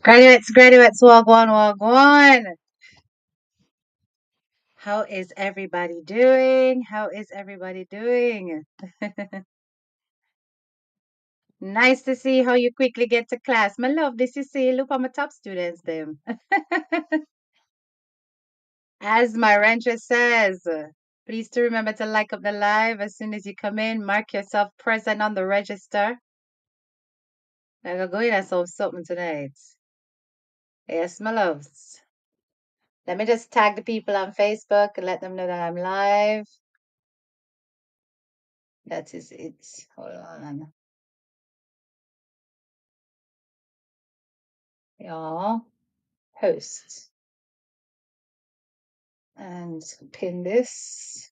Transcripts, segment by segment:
Graduates, wagwan. How is everybody doing? How is everybody doing? Nice to see how you quickly get to class. My love, this is see, look at my top students, them. As my rancher says, please to remember to like up the live as soon as you come in. Mark yourself present on the register. I'm gonna go in and solve something tonight. Yes, my loves. Let me just tag the people on Facebook and let them know that I'm live. That is it. Hold on. Y'all. Host. And pin this.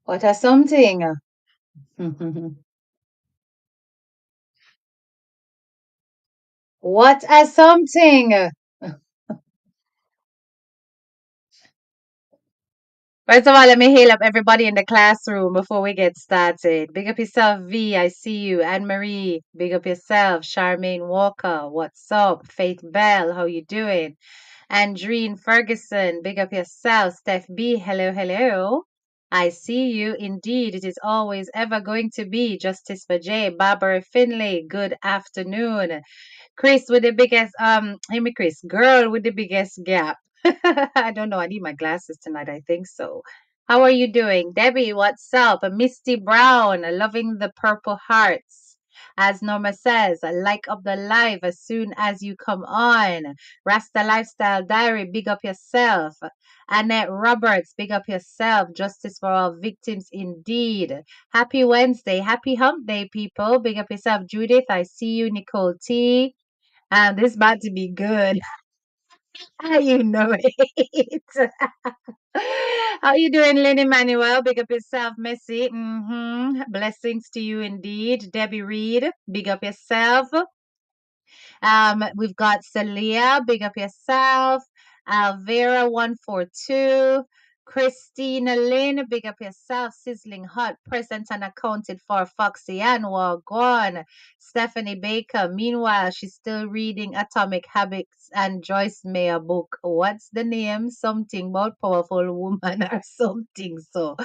What a something. What a something. First of all, let me hail up everybody in the classroom before we get started. Big up yourself, V. I see you. Anne Marie. Big up yourself. Charmaine Walker. What's up? Faith Bell. How you doing? Andreen Ferguson. Big up yourself. Steph B. Hello, hello. I see you. Indeed, it is always ever going to be Justice for J. Barbara Finlay. Good afternoon. Chris with the biggest hey me Chris, girl with the biggest gap. I don't know. I need my glasses tonight. I think so. How are you doing? Debbie, what's up? Misty Brown, loving the purple hearts. As Norma says, like up the live as soon as you come on. Rasta Lifestyle Diary, big up yourself. Annette Roberts, big up yourself. Justice for all victims indeed. Happy Wednesday. Happy hump day, people. Big up yourself. Judith, I see you. Nicole T. This about to be good. How you know it? How you doing, Lenny Manuel? Big up yourself, Missy. Blessings to you indeed. Debbie Reed, big up yourself. We've got Celia, big up yourself. Alvera 142. Christina Lynn, big up yourself. Sizzling hot, present and accounted for. Foxy Ann, gone. Stephanie Baker, meanwhile, she's still reading Atomic Habits and Joyce Meyer book. What's the name? Something about powerful woman or something. So,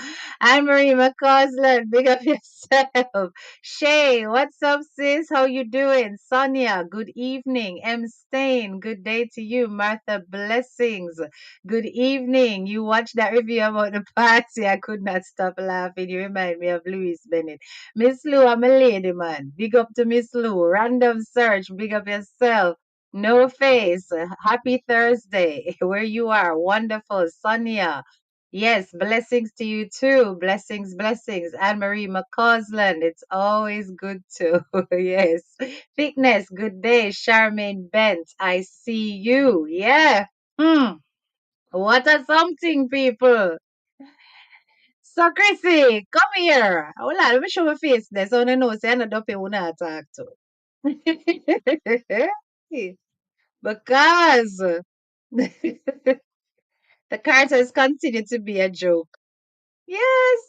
Anne Marie McCausland, big up yourself. Shay, what's up, sis? How you doing? Sonia, good evening. M. Stain, good day to you. Martha, blessings. Good evening. You watched that review about the party. I could not stop laughing. You remind me of Louise Bennett. Miss Lou, I'm a lady, man. Big up to Miss Lou. Random search. Big up yourself. No face. Happy Thursday. Where you are. Wonderful. Sonia. Yes, blessings to you too. Blessings, blessings. Anne Marie McCausland, it's always good to. Yes. Thickness, good day. Charmaine Bent, I see you. Yeah. Hmm. What a something, people. So, Crissy, come here. Hold on, let me show my face there so I know say I'm not up here when I talk to. Because the characters continue to be a joke. Yes,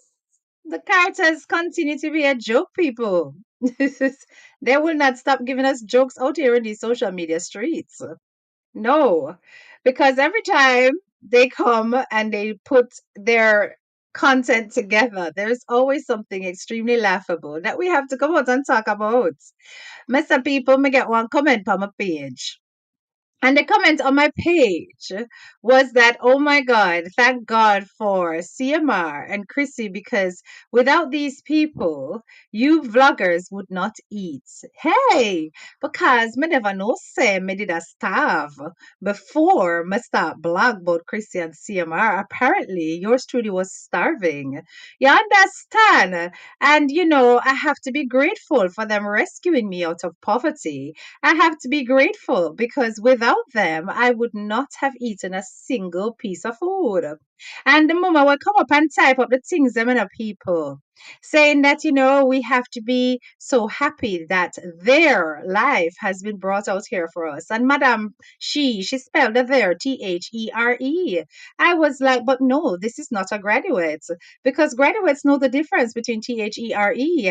the characters continue to be a joke, people. They will not stop giving us jokes out here in these social media streets. No, because every time they come and they put their content together, there's always something extremely laughable that we have to come out and talk about. Mr. People, me get one comment on my page. And the comment on my page was that, oh my God, thank God for CMR and Crissy, because without these people, you vloggers would not eat. Hey, because me never know say me did a starve before me start blog about Crissy and CMR. Apparently, yours truly was starving. You understand? And I have to be grateful for them rescuing me out of poverty. I have to be grateful because without them, I would not have eaten a single piece of food. And the mama will come up and type up the things them in people, saying that, we have to be so happy that their life has been brought out here for us. And Madam, she spelled the there, There. I was like, but no, this is not a graduate, because graduates know the difference between There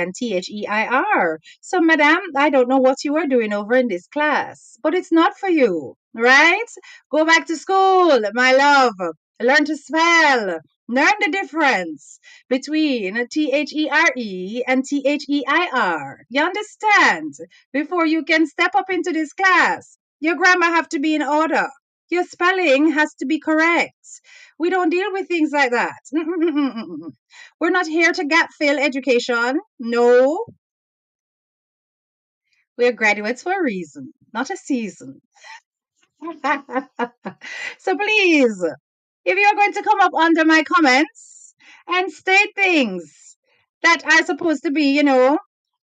and Their. So, Madam, I don't know what you are doing over in this class, but it's not for you, right? Go back to school, my love. Learn to spell. Learn the difference between There and Their. You understand? Before you can step up into this class, your grammar have to be in order. Your spelling has to be correct. We don't deal with things like that. We're not here to gap fill education. No, we're graduates for a reason, not a season. So please, if you're going to come up under my comments and state things that are supposed to be,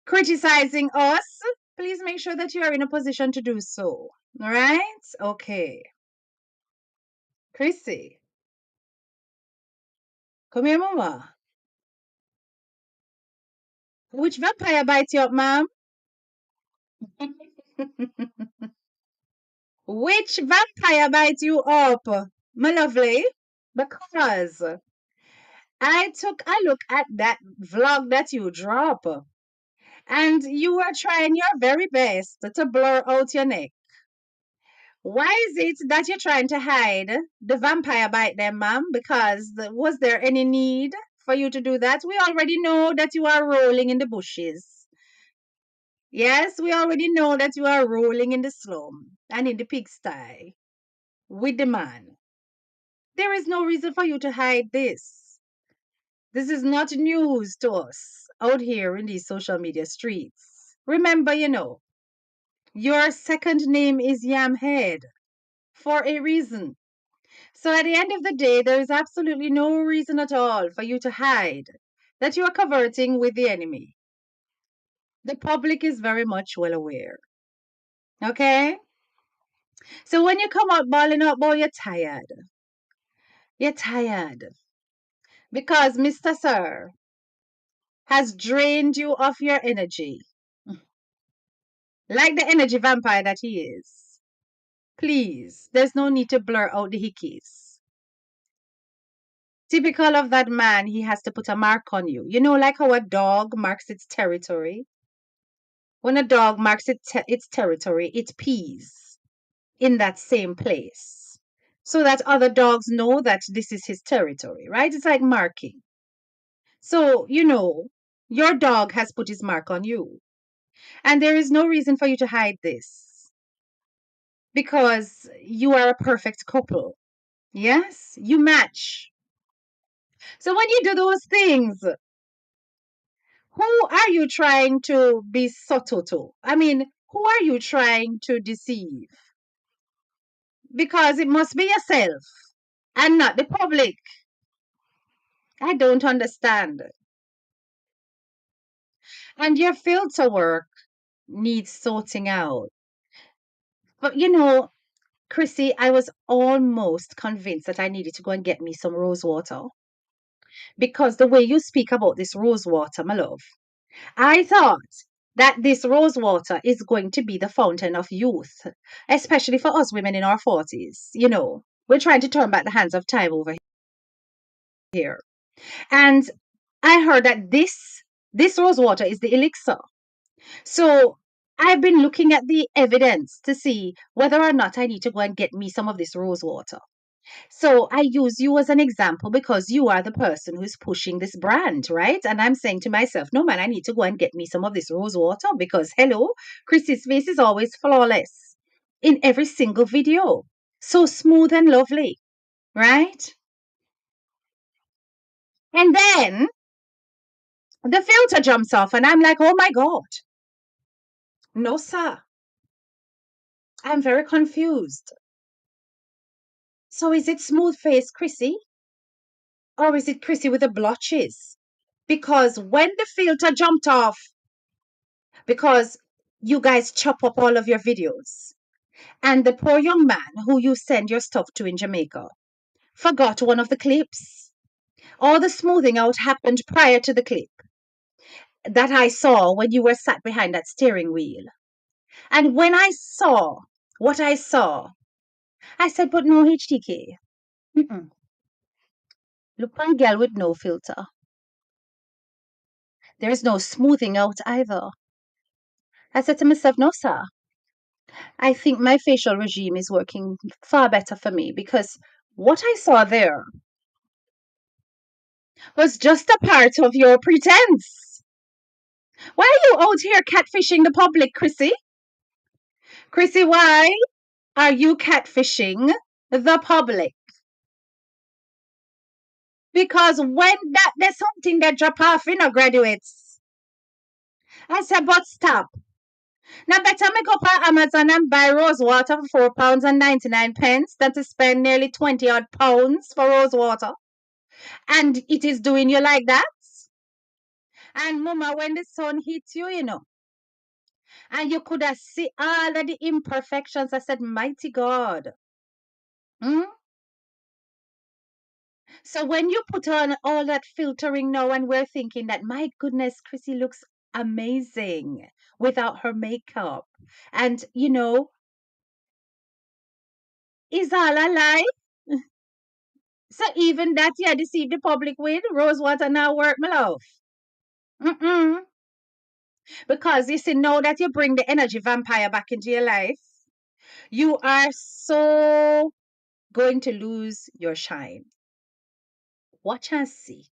criticizing us, please make sure that you are in a position to do so. All right? Okay. Crissy, come here, mama. Which vampire bites you up, ma'am? Which vampire bites you up, my lovely? Because I took a look at that vlog that you drop, and you are trying your very best to blur out your neck. Why is it that you're trying to hide the vampire bite them, ma'am? Because was there any need for you to do that? We already know that you are rolling in the bushes. Yes, we already know that you are rolling in the slum and in the pigsty with the man. There is no reason for you to hide this. This is not news to us out here in these social media streets. Remember, your second name is Yamhead for a reason. So at the end of the day, there is absolutely no reason at all for you to hide that you are coverting with the enemy. The public is very much well aware. Okay? So when you come out balling up, boy, you're tired. You're tired. Because Mr. Sir has drained you of your energy. Like the energy vampire that he is. Please, there's no need to blur out the hickeys. Typical of that man, he has to put a mark on you. Like how a dog marks its territory? When a dog marks its territory, it pees in that same place so that other dogs know that this is his territory, right? It's like marking. So, your dog has put his mark on you. And there is no reason for you to hide this because you are a perfect couple. Yes, you match. So when you do those things, who are you trying to be subtle to? I mean, who are you trying to deceive? Because it must be yourself and not the public. I don't understand. And your filter work needs sorting out. But Crissy, I was almost convinced that I needed to go and get me some rose water because the way you speak about this rose water, my love, I thought that this rose water is going to be the fountain of youth, especially for us women in our 40s. We're trying to turn back the hands of time over here. And I heard that this rose water is the elixir. So I've been looking at the evidence to see whether or not I need to go and get me some of this rose water. So I use you as an example because you are the person who's pushing this brand, right? And I'm saying to myself, no man, I need to go and get me some of this rose water because hello, Chrissy's face is always flawless in every single video. So smooth and lovely, right? And then the filter jumps off and I'm like, oh my God. No, sir. I'm very confused. So is it smooth face Crissy? Or is it Crissy with the blotches? Because when the filter jumped off, because you guys chop up all of your videos, and the poor young man who you send your stuff to in Jamaica forgot one of the clips. All the smoothing out happened prior to the clip that I saw when you were sat behind that steering wheel. And when I saw what I saw, I said, but no HTK. Mm-mm. Look for a girl with no filter. There's no smoothing out either. I said to myself, no, sir. I think my facial regime is working far better for me because what I saw there was just a part of your pretense. Why are you out here catfishing the public, Crissy? Crissy, why are you catfishing the public? Because when there's something that drop off in graduates. I said, but stop. Now better me go on Amazon and buy rose water for £4.99 than to spend nearly 20 odd pounds for rose water. And it is doing you like that. And mama, when the sun hits you, and you could have see all of the imperfections, I said, mighty God. Hmm? So when you put on all that filtering now and we're thinking that, my goodness, Crissy looks amazing without her makeup. And, is all a lie? So even that, yeah, deceive the public with rosewater now work, my love. Mm-mm. Because you see, now that you bring the energy vampire back into your life, you are so going to lose your shine. Watch and see.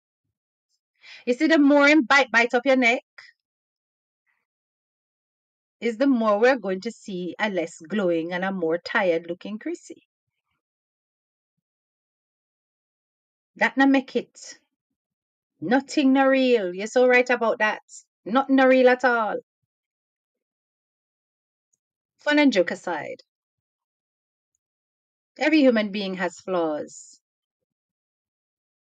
You see, the more in bite up your neck, is the more we're going to see a less glowing and a more tired looking Crissy. That na make it. Nothing na real. You're so right about that. Nothing na real at all. Fun and joke aside, every human being has flaws,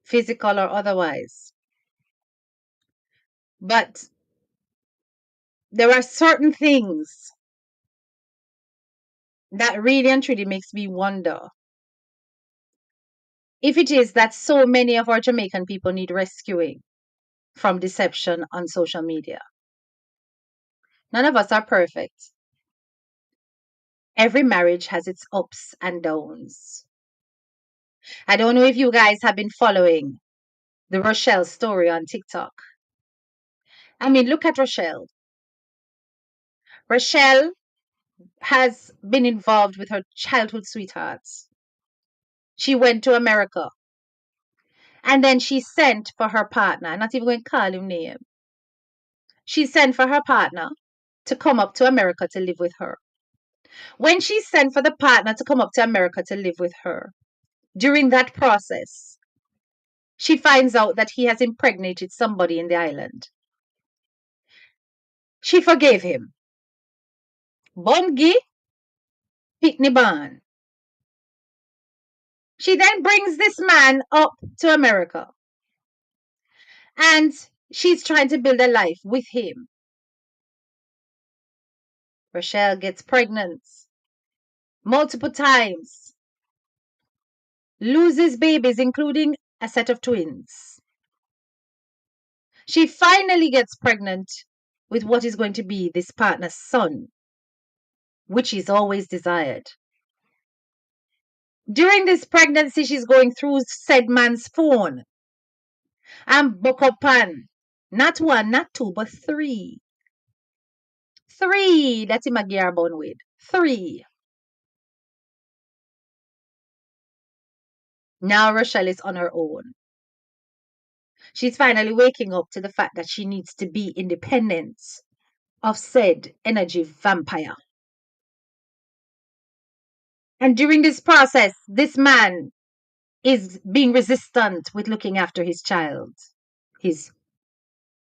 physical or otherwise. But there are certain things that really and truly makes me wonder if it is that so many of our Jamaican people need rescuing from deception on social media. None of us are perfect. Every marriage has its ups and downs. I don't know if you guys have been following the Rochelle story on TikTok. I mean, look at Rochelle. Rochelle has been involved with her childhood sweethearts. She went to America. And then she sent for her partner. I'm not even going to call him name. She sent for her partner to come up to America to live with her. When she sent for the partner to come up to America to live with her, during that process, she finds out that he has impregnated somebody in the island. She forgave him. Bongi Pitniban. She then brings this man up to America. And she's trying to build a life with him. Rochelle gets pregnant multiple times. Loses babies, including a set of twins. She finally gets pregnant with what is going to be this partner's son, which is always desired. During this pregnancy, she's going through said man's phone and book up on not one, not two, but three. Three that him a gear bone with. Three. Now Rochelle is on her own. She's finally waking up to the fact that she needs to be independent of said energy vampire. And during this process, this man is being resistant with looking after his child. His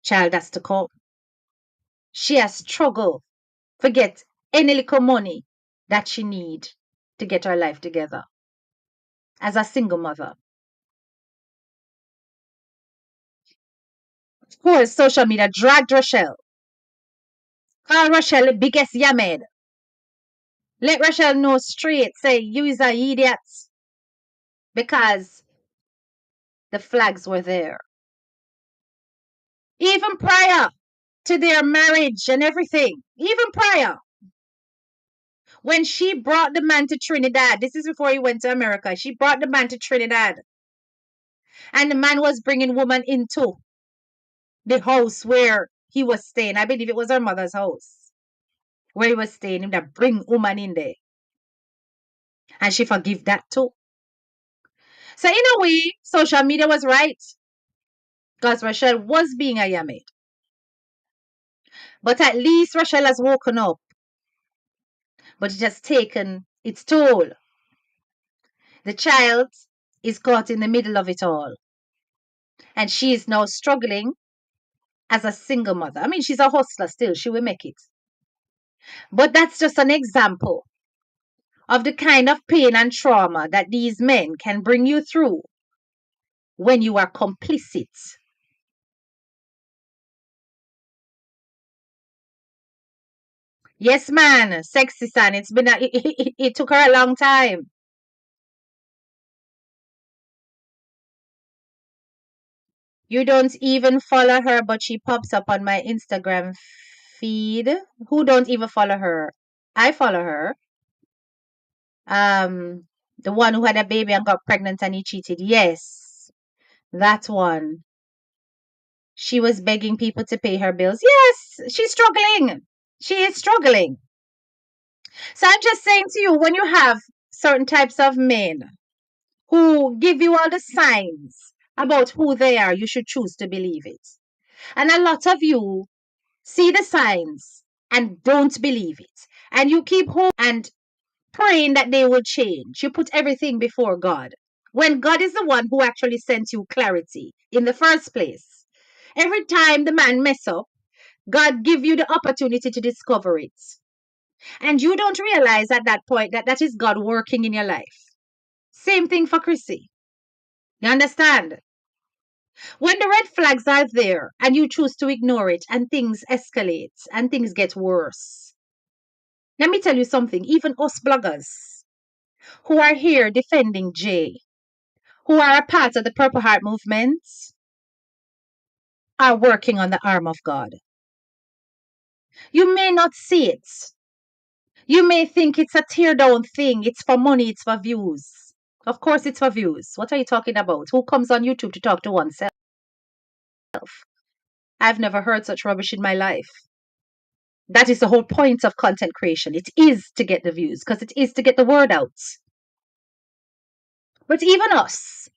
child has to come. She has struggled to get any little money that she need to get her life together as a single mother. Of course, social media dragged Rochelle. Call Rochelle the biggest yamed. Let Rochelle know straight, say, you is a idiot. because the flags were there. Even prior to their marriage and everything, even prior, when she brought the man to Trinidad, this is before he went to America, she brought the man to Trinidad, and the man was bringing woman into the house where he was staying. I believe it was her mother's house where he was staying. Him that bring woman in there, and she forgive that too. So in a way, social media was right because Rachel was being a yamid. But at least Rachel has woken up. But it has taken its toll. The child is caught in the middle of it all. And she is now struggling as a single mother. I mean, she's a hustler still. She will make it. But that's just an example of the kind of pain and trauma that these men can bring you through when you are complicit. Yes, man, sexy son. It took her a long time. You don't even follow her, but she pops up on my Instagram feed. Who don't even follow her? I follow her. The one who had a baby and got pregnant and he cheated. Yes, that one. She was begging people to pay her bills. Yes, she's struggling. She is struggling. So I'm just saying to you, when you have certain types of men who give you all the signs about who they are, you should choose to believe it. And a lot of you see the signs and don't believe it. And you keep hoping and praying that they will change. You put everything before God. When God is the one who actually sent you clarity in the first place. Every time the man mess up, God give you the opportunity to discover it. And you don't realize at that point that that is God working in your life. Same thing for Crissy. You understand? When the red flags are there and you choose to ignore it and things escalate and things get worse. Let me tell you something, even us bloggers who are here defending Jay, who are a part of the Purple Heart movement, are working on the arm of God. You may not see it. You may think it's a tear down thing. It's for money, it's for views. Of course, it's for views. What are you talking about? Who comes on YouTube to talk to oneself? I've never heard such rubbish in my life. That is the whole point of content creation. It is to get the views because it is to get the word out. But even us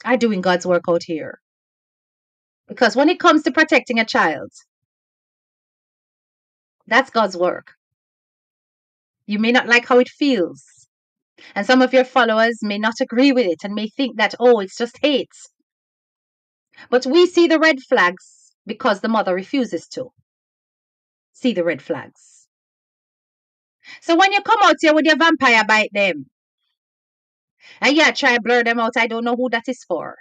are doing God's work out here. Because when it comes to protecting a child, that's God's work. You may not like how it feels. And some of your followers may not agree with it and may think that, oh, it's just hate. But we see the red flags because the mother refuses to see the red flags. So when you come out here with your vampire bite them, and yeah, try blur them out, I don't know who that is for.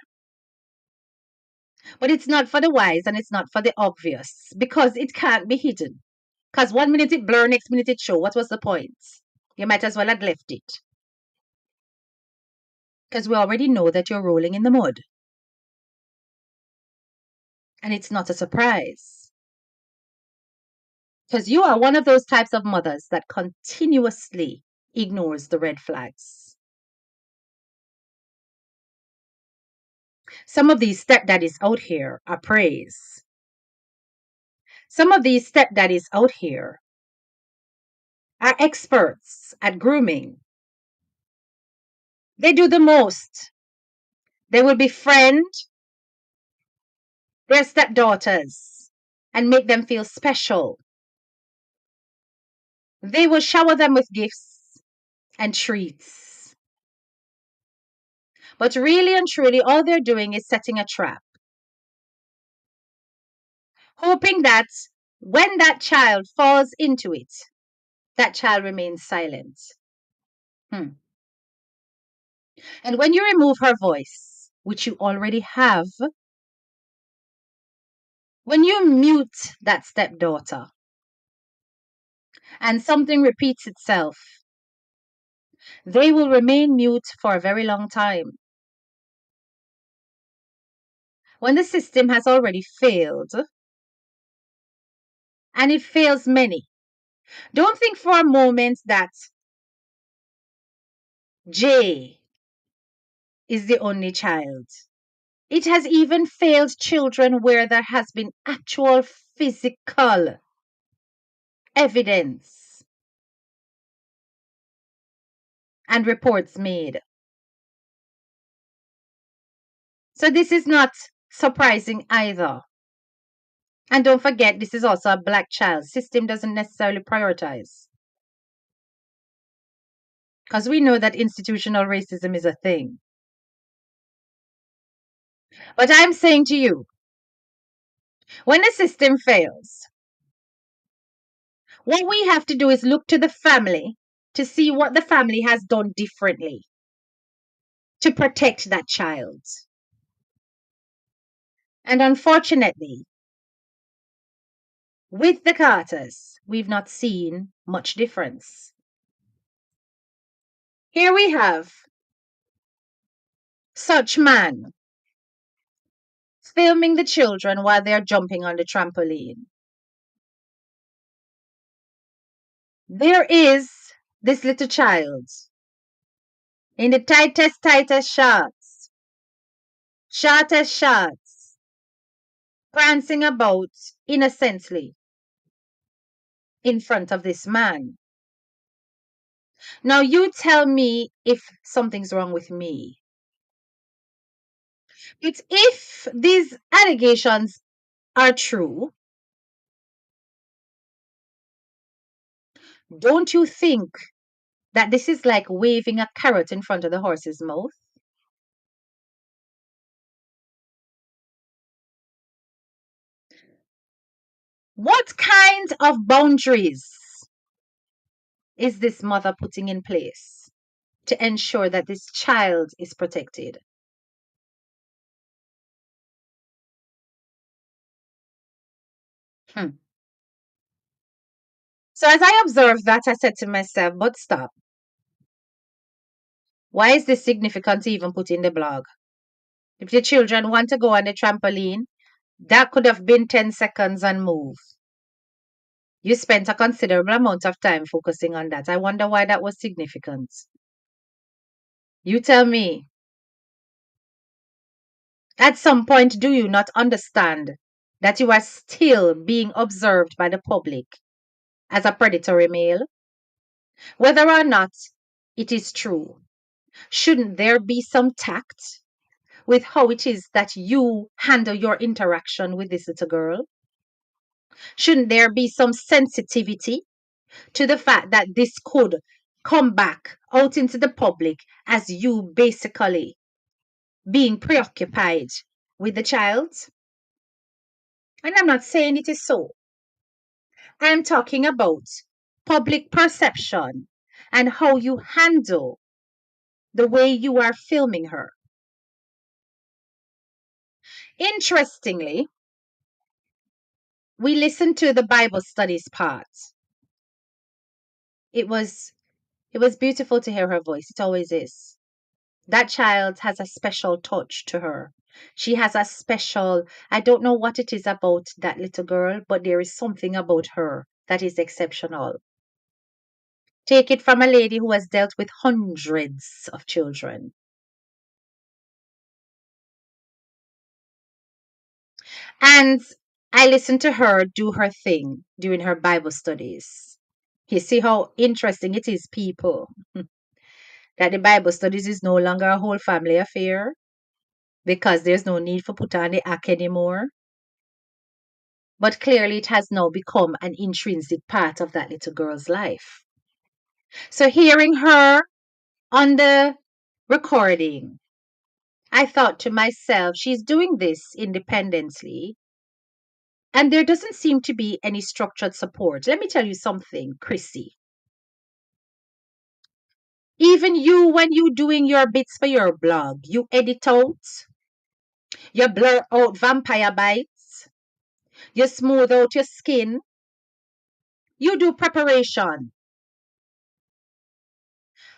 But it's not for the wise and it's not for the obvious because it can't be hidden. Because 1 minute it blur, next minute it show. What was the point? You might as well have left it. Because we already know that you're rolling in the mud. And it's not a surprise. Because you are one of those types of mothers that continuously ignores the red flags. Some of these stepdaddies out here are praise. Some of these stepdaddies out here are experts at grooming. They do the most. They will befriend their stepdaughters and make them feel special. They will shower them with gifts and treats. But really and truly, all they're doing is setting a trap. Hoping that when that child falls into it, that child remains silent. And when you remove her voice, which you already have, when you mute that stepdaughter and something repeats itself, They will remain mute for a very long time. When the system has already failed, and it fails many, don't think for a moment that J is the only child. It has even failed children where there has been actual physical evidence and reports made. So this is not surprising either. And don't forget, this is also a black child. System doesn't necessarily prioritize. Because we know that institutional racism is a thing. But I'm saying to you, when the system fails, what we have to do is look to the family to see what the family has done differently to protect that child. And unfortunately, with the Carters, we've not seen much difference. Here we have such man filming the children while they're jumping on the trampoline. There is this little child in the tightest shortest, prancing about innocently in front of this man. Now you tell me if something's wrong with me. But if these allegations are true, don't you think that this is like waving a carrot in front of the horse's mouth? What kind of boundaries is this mother putting in place to ensure that this child is protected? Hmm. So as I observed that, I said to myself, but stop. Why is this significant to even put in the blog? If the children want to go on the trampoline, that could have been 10 seconds and move. You spent a considerable amount of time focusing on that. I wonder why that was significant. You tell me. At some point, do you not understand that you are still being observed by the public as a predatory male? Whether or not it is true, shouldn't there be some tact with how it is that you handle your interaction with this little girl? Shouldn't there be some sensitivity to the fact that this could come back out into the public as you basically being preoccupied with the child? And I'm not saying it is so. I'm talking about public perception and how you handle the way you are filming her. Interestingly, we listened to the Bible studies part. It was beautiful to hear her voice. It always is. That child has a special touch to her. She has a special, I don't know what it is about that little girl, but there is something about her that is exceptional. Take it from a lady who has dealt with hundreds of children. And I listened to her do her thing during her Bible studies. You see how interesting it is, people, that the Bible studies is no longer a whole family affair because there's no need for put on the act anymore. But clearly it has now become an intrinsic part of that little girl's life. So hearing her on the recording, I thought to myself, she's doing this independently, and there doesn't seem to be any structured support. Let me tell you something, Crissy. Even you, when you doing your bits for your blog, you edit out, you blur out vampire bites, you smooth out your skin, you do preparation.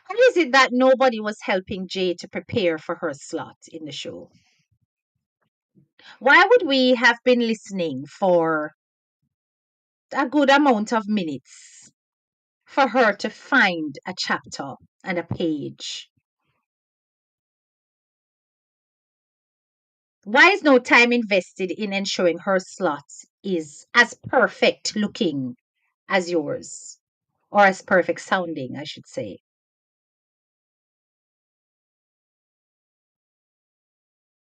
Or is it that nobody was helping Jay to prepare for her slot in the show? Why would we have been listening for a good amount of minutes for her to find a chapter and a page? Why is no time invested in ensuring her slot is as perfect looking as yours? Or as perfect sounding, I should say.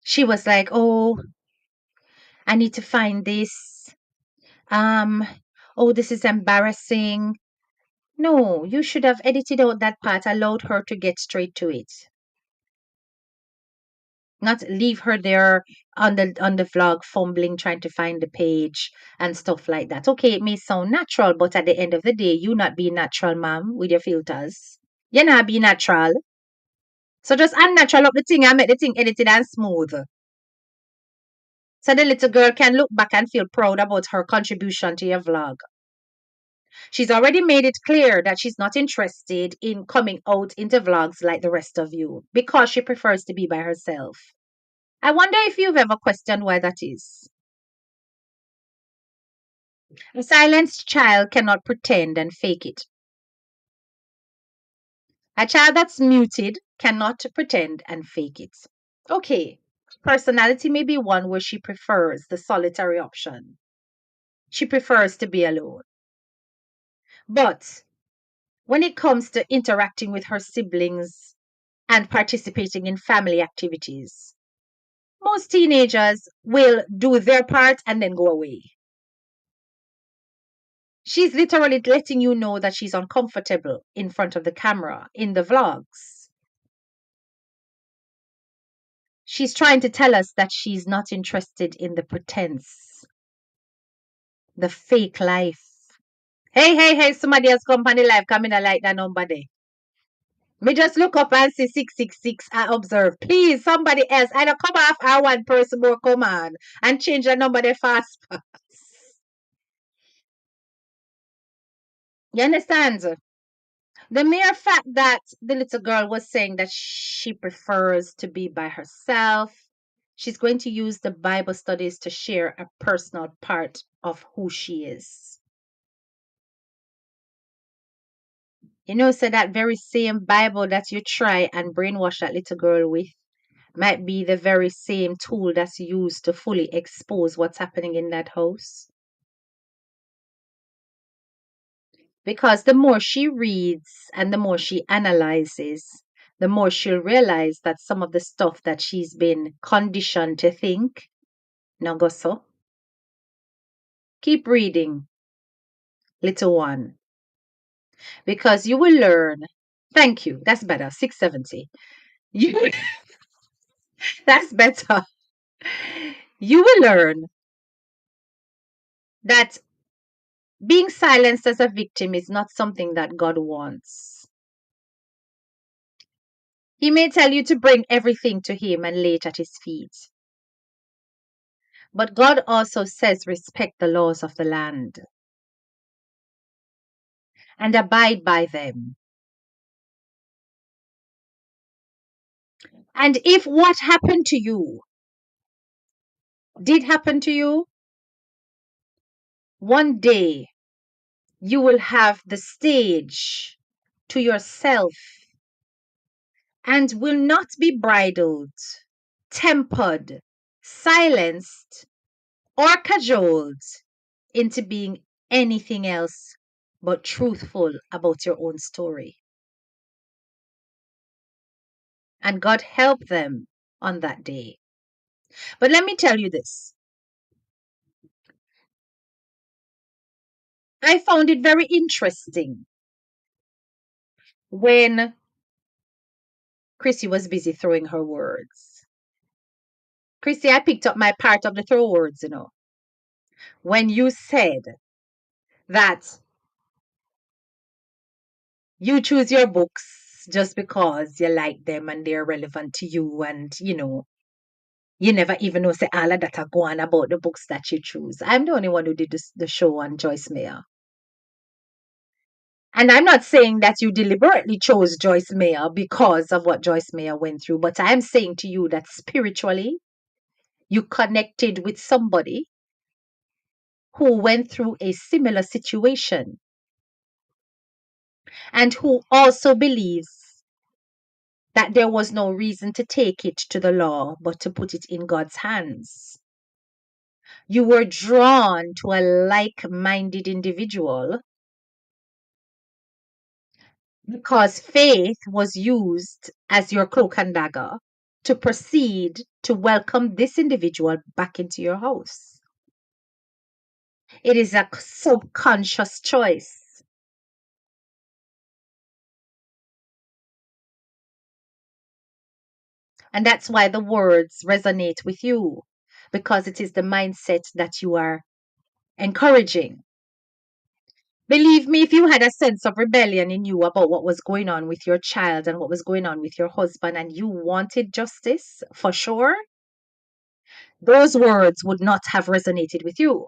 She was like, oh, I need to find this. Um, oh, this is embarrassing. No, you should have edited out that part, allowed her to get straight to it. Not leave her there on the vlog fumbling trying to find the page and stuff like that. Okay, it may sound natural, but at the end of the day, you not being natural, ma'am, with your filters. You're not being natural. So just unnatural up the thing and make the thing edited and smooth. So the little girl can look back and feel proud about her contribution to your vlog. She's already made it clear that she's not interested in coming out into vlogs like the rest of you because she prefers to be by herself. I wonder if you've ever questioned why that is. A silenced child cannot pretend and fake it. A child that's muted cannot pretend and fake it. Okay, personality may be one where she prefers the solitary option. She prefers to be alone. But when it comes to interacting with her siblings and participating in family activities, most teenagers will do their part and then go away. She's literally letting you know that she's uncomfortable in front of the camera in the vlogs. She's trying to tell us that she's not interested in the pretense, the fake life. Hey, hey, hey, somebody else come on the live, come in, I like that number there. Me just look up and see 666. I observe. Please, somebody else. Either come off or one person more come on and change the number there fast, fast. You understand? The mere fact that the little girl was saying that she prefers to be by herself, she's going to use the Bible studies to share a personal part of who she is. You know, so that very same Bible that you try and brainwash that little girl with might be the very same tool that's used to fully expose what's happening in that house. Because the more she reads and the more she analyzes, the more she'll realize that some of the stuff that she's been conditioned to think, no go so. Keep reading, little one, because you will learn. Thank you. That's better. 670. You, that's better. You will learn that being silenced as a victim is not something that God wants. He may tell you to bring everything to Him and lay it at His feet. But God also says respect the laws of the land and abide by them. And if what happened to you did happen to you, one day you will have the stage to yourself and will not be bridled, tempered, silenced, or cajoled into being anything else but truthful about your own story. And God help them on that day. But let me tell you this. I found it very interesting when Crissy was busy throwing her words. Crissy, I picked up my part of the throw words, when you said that you choose your books just because you like them and they're relevant to you and, you never even know say all of that are going about the books that you choose. I'm the only one who did the show on Joyce Mayer. And I'm not saying that you deliberately chose Joyce Meyer because of what Joyce Meyer went through, but I'm saying to you that spiritually, you connected with somebody who went through a similar situation and who also believes that there was no reason to take it to the law, but to put it in God's hands. You were drawn to a like-minded individual because faith was used as your cloak and dagger to proceed to welcome this individual back into your house. It is a subconscious choice. And that's why the words resonate with you, because it is the mindset that you are encouraging. Believe me, if you had a sense of rebellion in you about what was going on with your child and what was going on with your husband, and you wanted justice for sure, those words would not have resonated with you.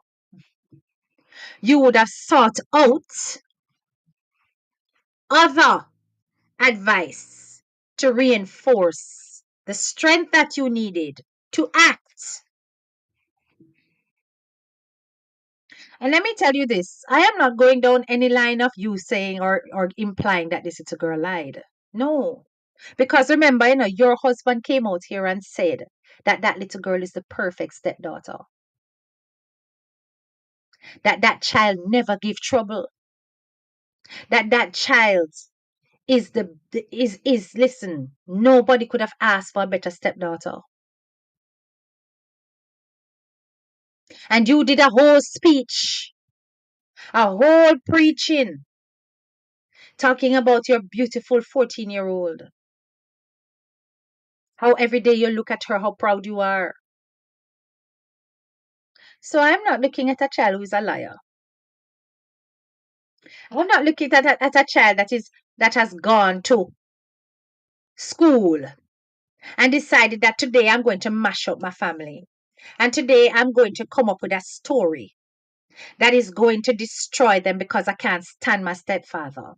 You would have sought out other advice to reinforce the strength that you needed to act. And let me tell you this, I am not going down any line of you saying or implying that this little girl lied. No. Because remember, your husband came out here and said that that little girl is the perfect stepdaughter. That that child never gave trouble. That that child is is listen, nobody could have asked for a better stepdaughter. And you did a whole speech, a whole preaching, talking about your beautiful 14-year-old. How every day you look at her, how proud you are. So I'm not looking at a child who is a liar. I'm not looking at a child that has gone to school and decided that today I'm going to mash up my family. And today I'm going to come up with a story that is going to destroy them because I can't stand my stepfather.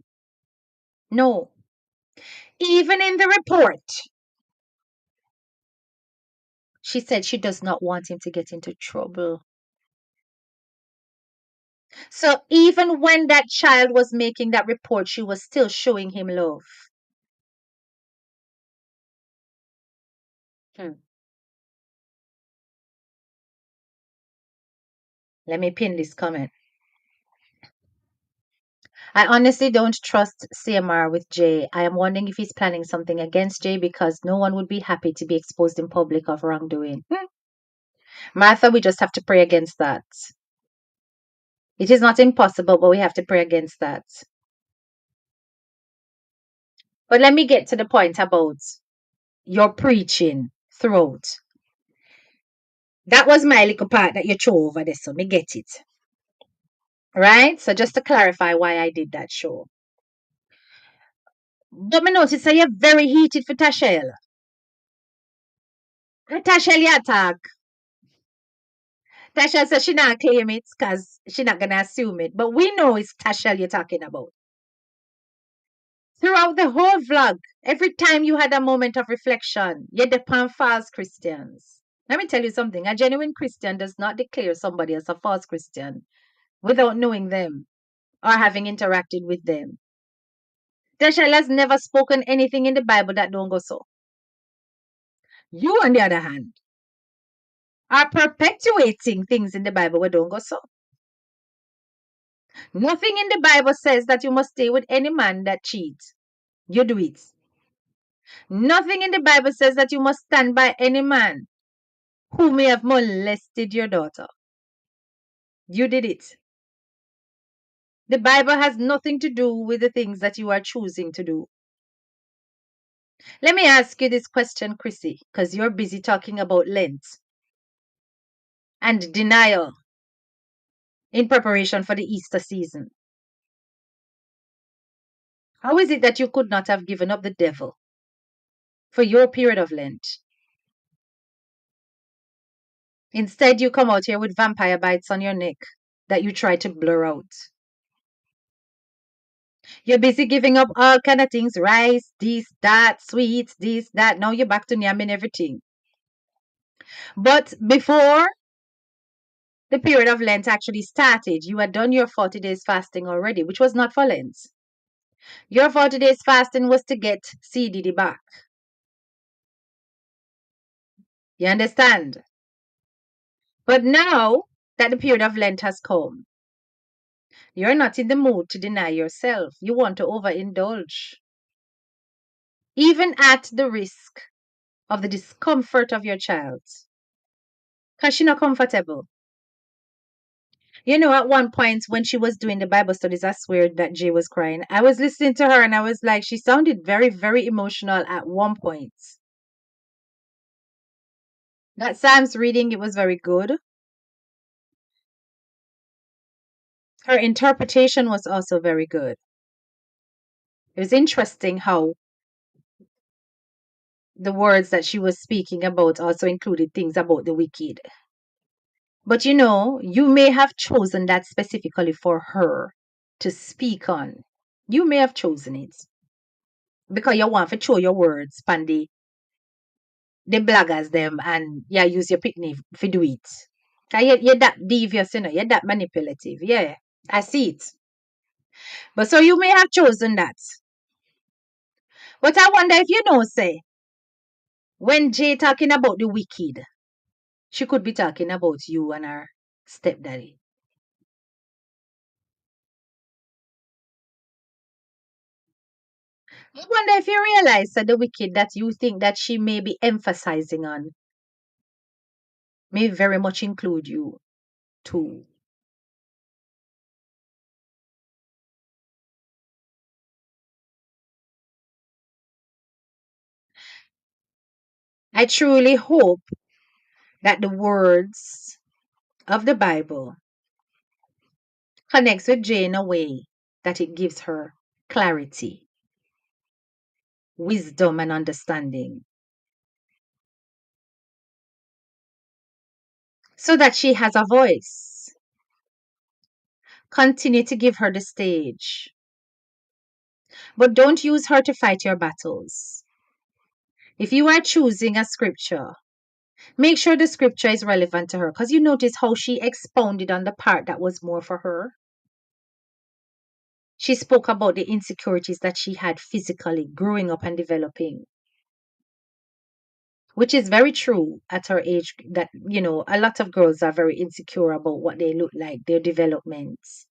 No. Even in the report, she said she does not want him to get into trouble. So even when that child was making that report, she was still showing him love. Let me pin this comment. I honestly don't trust CMR with Jay. I am wondering if he's planning something against Jay because no one would be happy to be exposed in public of wrongdoing. Martha, we just have to pray against that. It is not impossible, but we have to pray against that. But let me get to the point about your preaching throughout. That was my little part that you threw over there, so me get it. Right? So just to clarify why I did that show. But me notice that you're very heated for Tashel. Tashel, you attack. Tasha says she not claim it because she not gonna assume it. But we know it's Tasha you're talking about. Throughout the whole vlog, every time you had a moment of reflection, you depend false Christians. Let me tell you something. A genuine Christian does not declare somebody as a false Christian without knowing them or having interacted with them. Tasha has never spoken anything in the Bible that don't go so. You, on the other hand, are perpetuating things in the Bible that don't go so. Nothing in the Bible says that you must stay with any man that cheats. You do it. Nothing in the Bible says that you must stand by any man who may have molested your daughter. You did it. The Bible has nothing to do with the things that you are choosing to do. Let me ask you this question, Crissy, because you're busy talking about Lent and denial in preparation for the Easter season. How is it that you could not have given up the devil for your period of Lent? Instead, you come out here with vampire bites on your neck that you try to blur out. You're busy giving up all kind of things, rice, this, that, sweets, this, that. Now you're back to yamming everything. But before the period of Lent actually started, you had done your 40 days fasting already, which was not for Lent. Your 40 days fasting was to get CDD back. You understand? But now that the period of Lent has come, you're not in the mood to deny yourself. You want to overindulge, even at the risk of the discomfort of your child, because she's not comfortable. You know, at one point when she was doing the Bible studies, I swear that Jay was crying. I was listening to her and I was like, she sounded very, very emotional at one point. That Sam's reading, it was very good. Her interpretation was also very good. It was interesting how the words that she was speaking about also included things about the wicked. But you know, you may have chosen that specifically for her to speak on. You may have chosen it because you want to show your words, Pandy, the blaggers them, and yeah, use your picnic to do it. 'Cause you're that devious, you know, you're that manipulative. Yeah, I see it. But so you may have chosen that. But I wonder if you know, say, when Jay talking about the wicked, she could be talking about you and her stepdaddy. I wonder if you realize that the wicked that you think that she may be emphasizing on may very much include you too. I truly hope that the words of the Bible connects with Jay in a way that it gives her clarity, wisdom, and understanding so that she has a voice. Continue to give her the stage, but don't use her to fight your battles. If you are choosing a scripture, make sure the scripture is relevant to her because you notice how she expounded on the part that was more for her. She spoke about the insecurities that she had physically growing up and developing, which is very true at her age. That, you know, a lot of girls are very insecure about what they look like, their developments.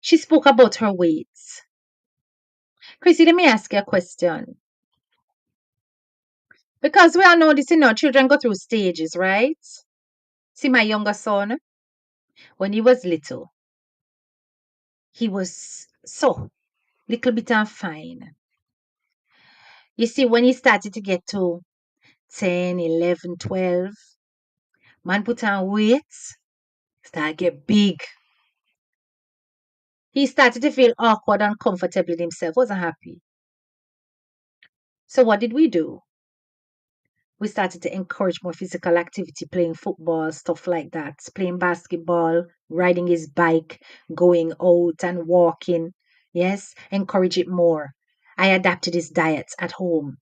She spoke about her weight. Chrissy, let me ask you a question. Because we all know this, you know, children go through stages, right? See, my younger son, when he was little, he was so little bit and fine. You see, when he started to get to 10, 11, 12, man put on weight, start get big. He started to feel awkward and uncomfortable in himself, wasn't happy. So what did we do? We started to encourage more physical activity, playing football, stuff like that, playing basketball, riding his bike, going out and walking. Yes, encourage it more. I adapted his diet at home,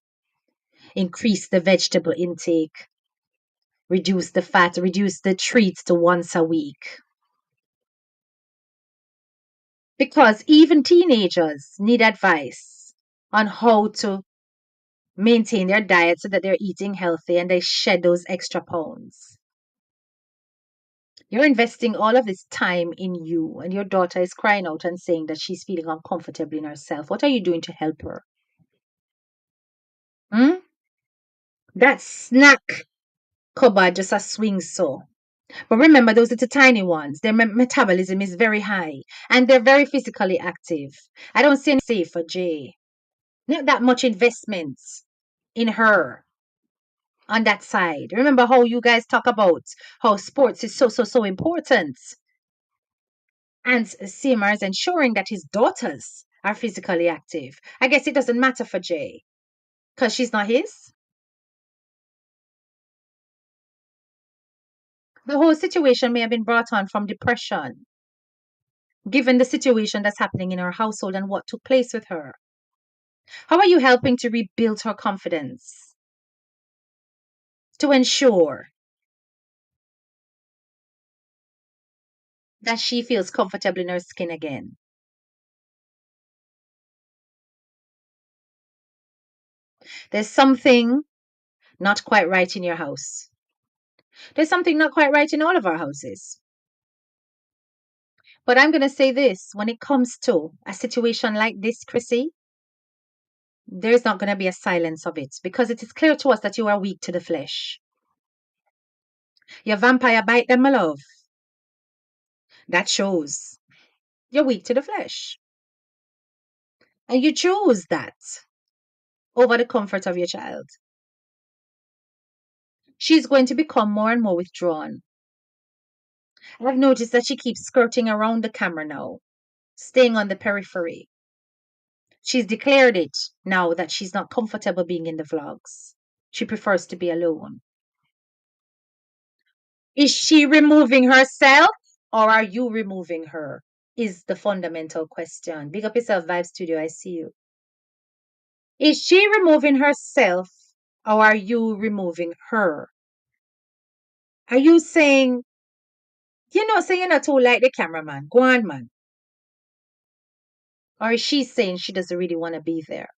increased the vegetable intake, reduce the fat, reduce the treats to once a week. Because even teenagers need advice on how to maintain their diet so that they're eating healthy and they shed those extra pounds. You're investing all of this time in you, and your daughter is crying out and saying that she's feeling uncomfortable in herself. What are you doing to help her? Hmm? That snack cupboard just a swing so. But remember, those are the tiny ones. Their metabolism is very high and they're very physically active. I don't see any safe for Jay. Not that much investment in her on that side. Remember how you guys talk about how sports is so important. And Seymour is ensuring that his daughters are physically active. I guess it doesn't matter for Jay because she's not his. The whole situation may have been brought on from depression. given the situation that's happening in her household and what took place with her? How are you helping to rebuild her confidence to ensure that she feels comfortable in her skin again? There's something not quite right in your house. There's something not quite right in all of our houses. But I'm going to say this, when it comes to a situation like this, Crissy, there's not going to be a silence of it because it is clear to us that you are weak to the flesh. Your vampire bite them, my love. That shows you're weak to the flesh. And you choose that over the comfort of your child. She's going to become more and more withdrawn. I've noticed that she keeps skirting around the camera now, staying on the periphery. She's declared it now that she's not comfortable being in the vlogs. She prefers to be alone. Is she removing herself or are you removing her? Is the fundamental question. Big up yourself, Vibe Studio. I see you. Is she removing herself or are you removing her? Are you saying, you're not too like the cameraman? Go on, man. Or is she saying she doesn't really want to be there?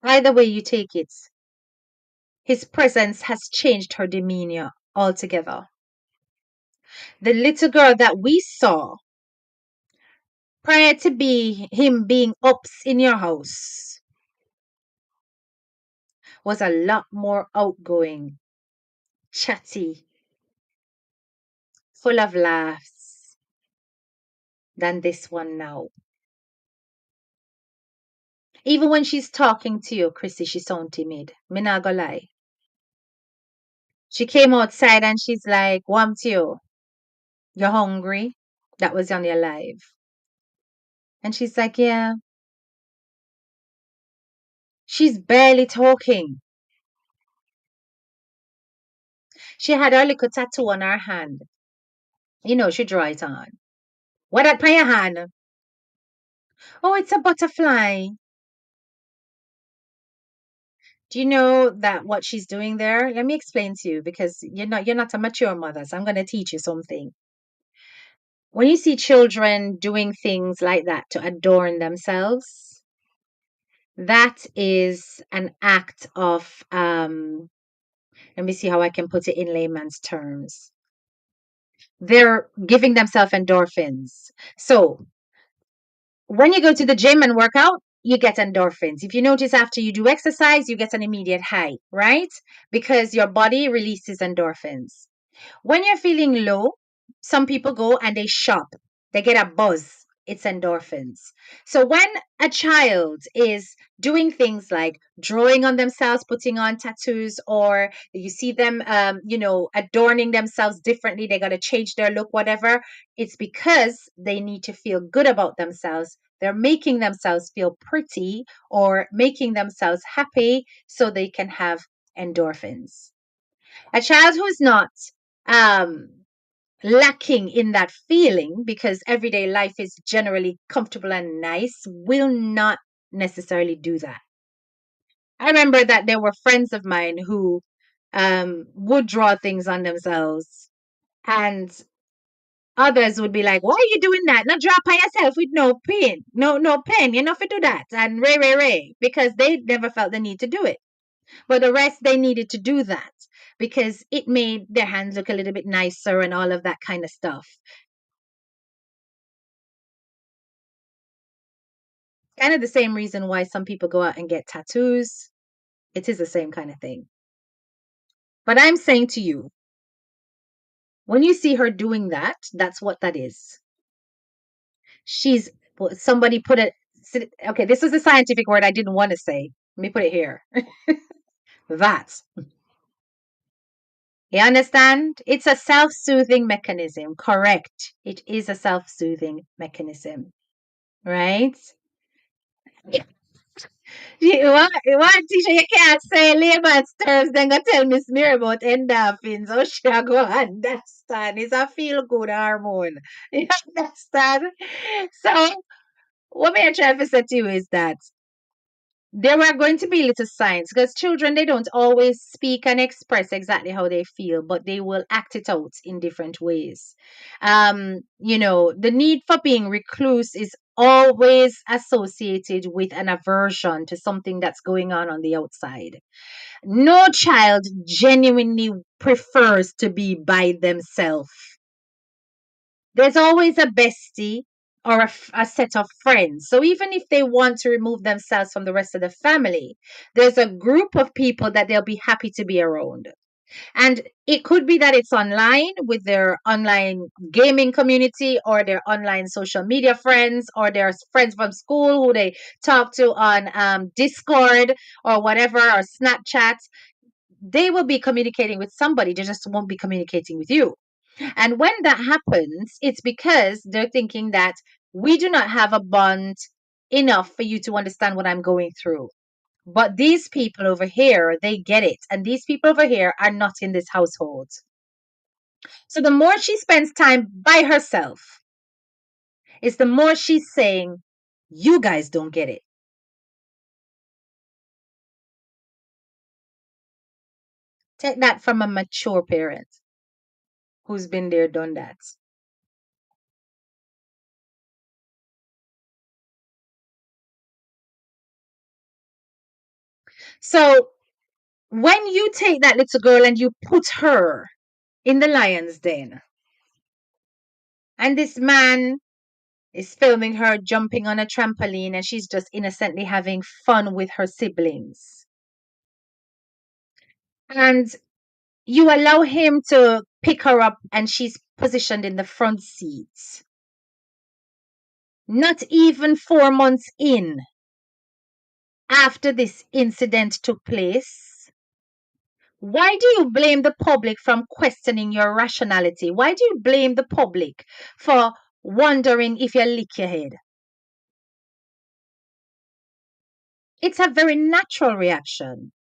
Either way you take it, his presence has changed her demeanor altogether. The little girl that we saw prior to him being ups in your house was a lot more outgoing, chatty, full of laughs than this one now. Even when she's talking to you, Crissy, she sound timid. Me not gonna lie. She came outside and she's like, "Warm to you. You're hungry?" That was on your live. And she's like, "Yeah." She's barely talking. She had her little tattoo on her hand. She draw it on. What that on your hand? Oh, it's a butterfly. Do you know that what she's doing there? Let me explain to you because you're not a mature mother, so I'm going to teach you something. When you see children doing things like that to adorn themselves, that is an act of let me see how I can put it in layman's terms. They're giving themselves endorphins. So when you go to the gym and work out, you get endorphins. If you notice after you do exercise, you get an immediate high, right? Because your body releases endorphins. When you're feeling low, some people go and they shop. They get a buzz. It's endorphins. So when a child is doing things like drawing on themselves, putting on tattoos, or you see them, adorning themselves differently, they got to change their look, whatever, it's because they need to feel good about themselves. They're making themselves feel pretty or making themselves happy so they can have endorphins. A child who's not um, lacking in that feeling because everyday life is generally comfortable and nice will not necessarily do that. I remember that there were friends of mine who would draw things on themselves and others would be like, "Why are you doing that? Not draw by yourself with no pen, no pen. You're not fit to that." And ray, because they never felt the need to do it. But the rest, they needed to do that because it made their hands look a little bit nicer and all of that kind of stuff. Kind of the same reason why some people go out and get tattoos. It is the same kind of thing. But I'm saying to you, when you see her doing that, that's what that is. Somebody put it, okay, this is a scientific word I didn't want to say. Let me put it here. That. You understand? It's a self-soothing mechanism. Correct. It is a self-soothing mechanism. Right? Yeah. One teacher you can't say layman's terms, then go tell Miss Mary about endorphins. Oh, she a go understand. It's a feel good hormone. You understand? So, what me I try to say to you is that there are going to be little signs because children they don't always speak and express exactly how they feel, but they will act it out in different ways. The need for being recluse is always associated with an aversion to something that's going on the outside. No child genuinely prefers to be by themselves. There's always a bestie or a set of friends. So even if they want to remove themselves from the rest of the family, there's a group of people that they'll be happy to be around. And it could be that it's online with their online gaming community or their online social media friends or their friends from school who they talk to on Discord or whatever or Snapchat. They will be communicating with somebody, they just won't be communicating with you. And when that happens, it's because they're thinking that we do not have a bond enough for you to understand what I'm going through. But these people over here, they get it. And these people over here are not in this household. So the more she spends time by herself, is the more she's saying, you guys don't get it. Take that from a mature parent who's been there, done that. So when you take that little girl and you put her in the lion's den, and this man is filming her jumping on a trampoline and she's just innocently having fun with her siblings. And you allow him to pick her up and she's positioned in the front seat. Not even 4 months in after this incident took place. Why do you blame the public from questioning your rationality? Why do you blame the public for wondering if you lick your head? It's a very natural reaction.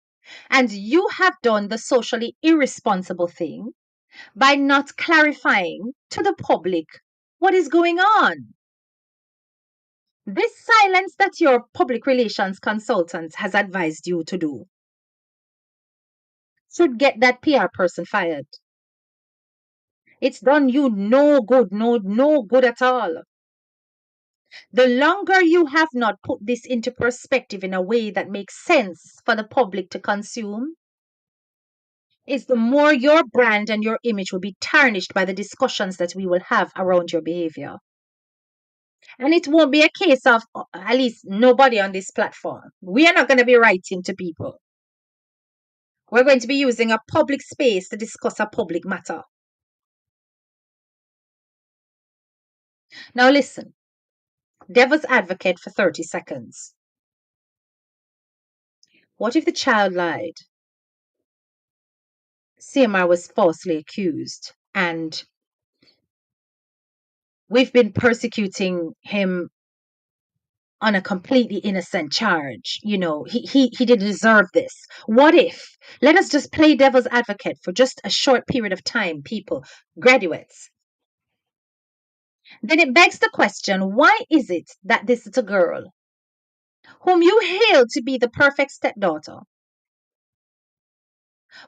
And you have done the socially irresponsible thing by not clarifying to the public what is going on. This silence that your public relations consultant has advised you to do should get that PR person fired. It's done you no good, no good at all. The longer you have not put this into perspective in a way that makes sense for the public to consume, is the more your brand and your image will be tarnished by the discussions that we will have around your behavior. And it won't be a case of at least nobody on this platform. We are not going to be writing to people. We're going to be using a public space to discuss a public matter. Now, listen, devil's advocate for 30 seconds. What if the child lied? CMR was falsely accused, and we've been persecuting him on a completely innocent charge. He didn't deserve this. What if? Let us just play devil's advocate for just a short period of time, people, graduates. Then it begs the question, why is it that this little girl, whom you hail to be the perfect stepdaughter,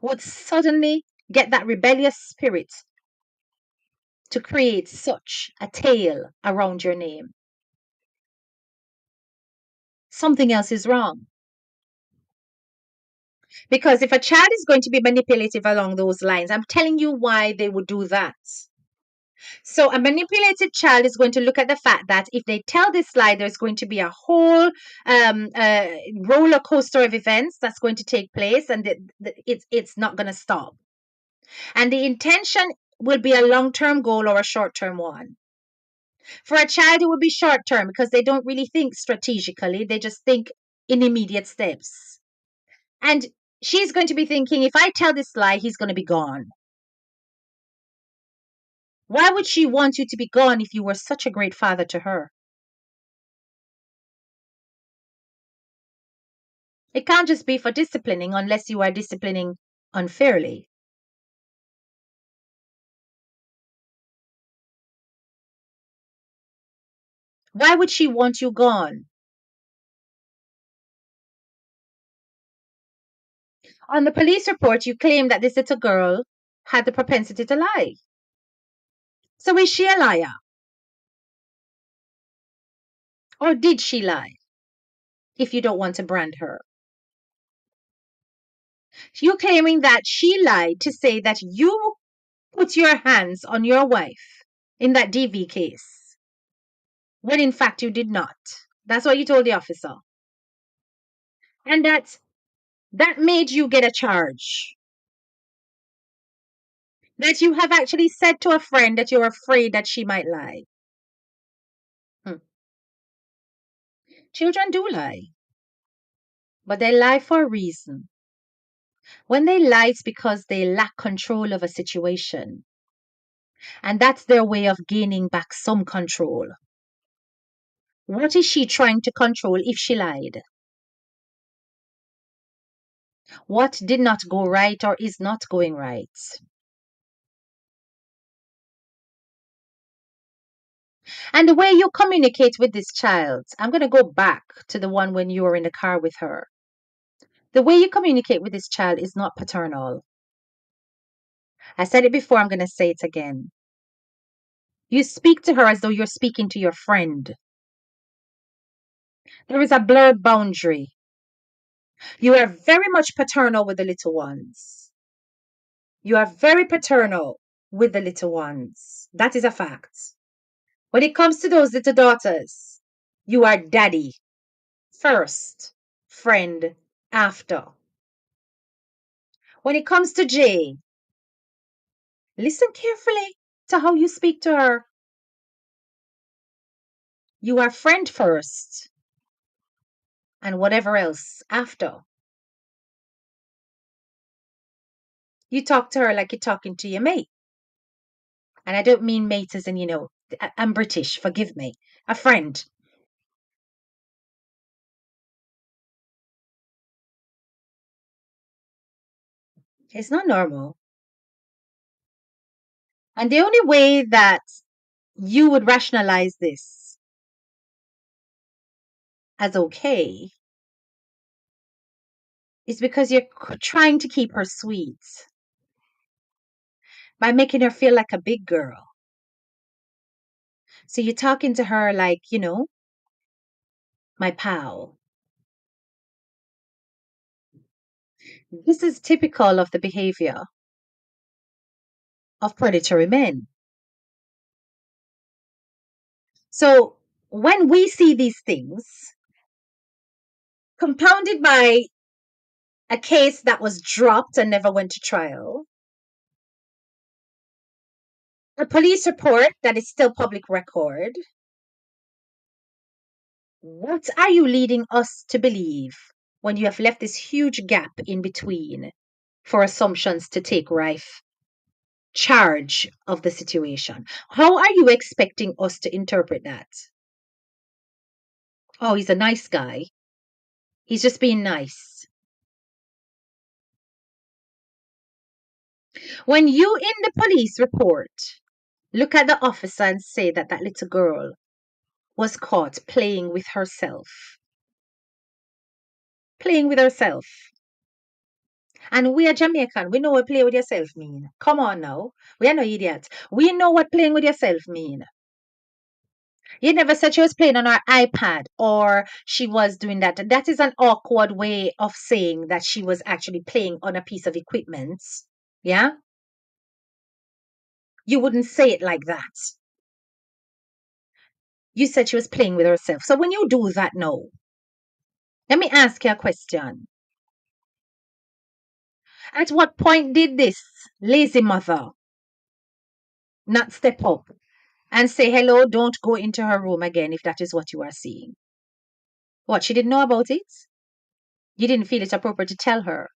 would suddenly get that rebellious spirit to create such a tale around your name? Something else is wrong. Because if a child is going to be manipulative along those lines, I'm telling you why they would do that. So a manipulative child is going to look at the fact that if they tell this lie, there's going to be a whole roller coaster of events that's going to take place, and it's not going to stop. And the intention will be a long-term goal or a short-term one. For a child, it would be short-term because they don't really think strategically; they just think in immediate steps. And she's going to be thinking, if I tell this lie, he's going to be gone. Why would she want you to be gone if you were such a great father to her? It can't just be for disciplining unless you are disciplining unfairly. Why would she want you gone? On the police report, you claim that this little girl had the propensity to lie. So is she a liar? Or did she lie? If you don't want to brand her. You're claiming that she lied to say that you put your hands on your wife in that DV case, when in fact you did not. That's what you told the officer. And that made you get a charge. That you have actually said to a friend that you're afraid that she might lie. Hmm. Children do lie, but they lie for a reason. When they lie, it's because they lack control of a situation. And that's their way of gaining back some control. What is she trying to control if she lied? What did not go right or is not going right? And the way you communicate with this child, I'm going to go back to the one when you were in the car with her. The way you communicate with this child is not paternal. I said it before, I'm going to say it again. You speak to her as though you're speaking to your friend. There is a blurred boundary. You are very much paternal with the little ones. You are very paternal with the little ones. That is a fact. When it comes to those little daughters, you are daddy first, friend after. When it comes to Jay, listen carefully to how you speak to her. You are friend first and whatever else after. You talk to her like you're talking to your mate. And I don't mean mate as in, I'm British, forgive me. A friend. It's not normal. And the only way that you would rationalize this as okay is because you're trying to keep her sweet by making her feel like a big girl. So you're talking to her like, my pal. This is typical of the behavior of predatory men. So when we see these things, compounded by a case that was dropped and never went to trial, a police report that is still public record, what are you leading us to believe when you have left this huge gap in between for assumptions to take charge of the situation? How are you expecting us to interpret that? Oh, he's a nice guy. He's just being nice. When you in the police report look at the officer and say that that little girl was caught playing with herself. Playing with herself. And we are Jamaican. We know what play with yourself mean. Come on now. We are no idiots. We know what playing with yourself mean. You never said she was playing on her iPad or she was doing that. That is an awkward way of saying that she was actually playing on a piece of equipment. Yeah? You wouldn't say it like that. You said she was playing with herself. So when you do that now, let me ask you a question. At what point did this lazy mother not step up and say, hello, don't go into her room again if that is what you are seeing? What, she didn't know about it? You didn't feel it appropriate to tell her?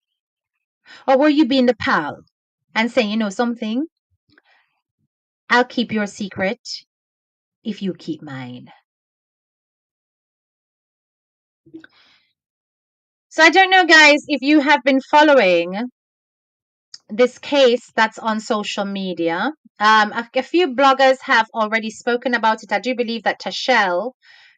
Or were you being the pal and saying, something? I'll keep your secret if you keep mine. So I don't know, guys, if you have been following this case that's on social media. A few bloggers have already spoken about it. I do believe that Tashelle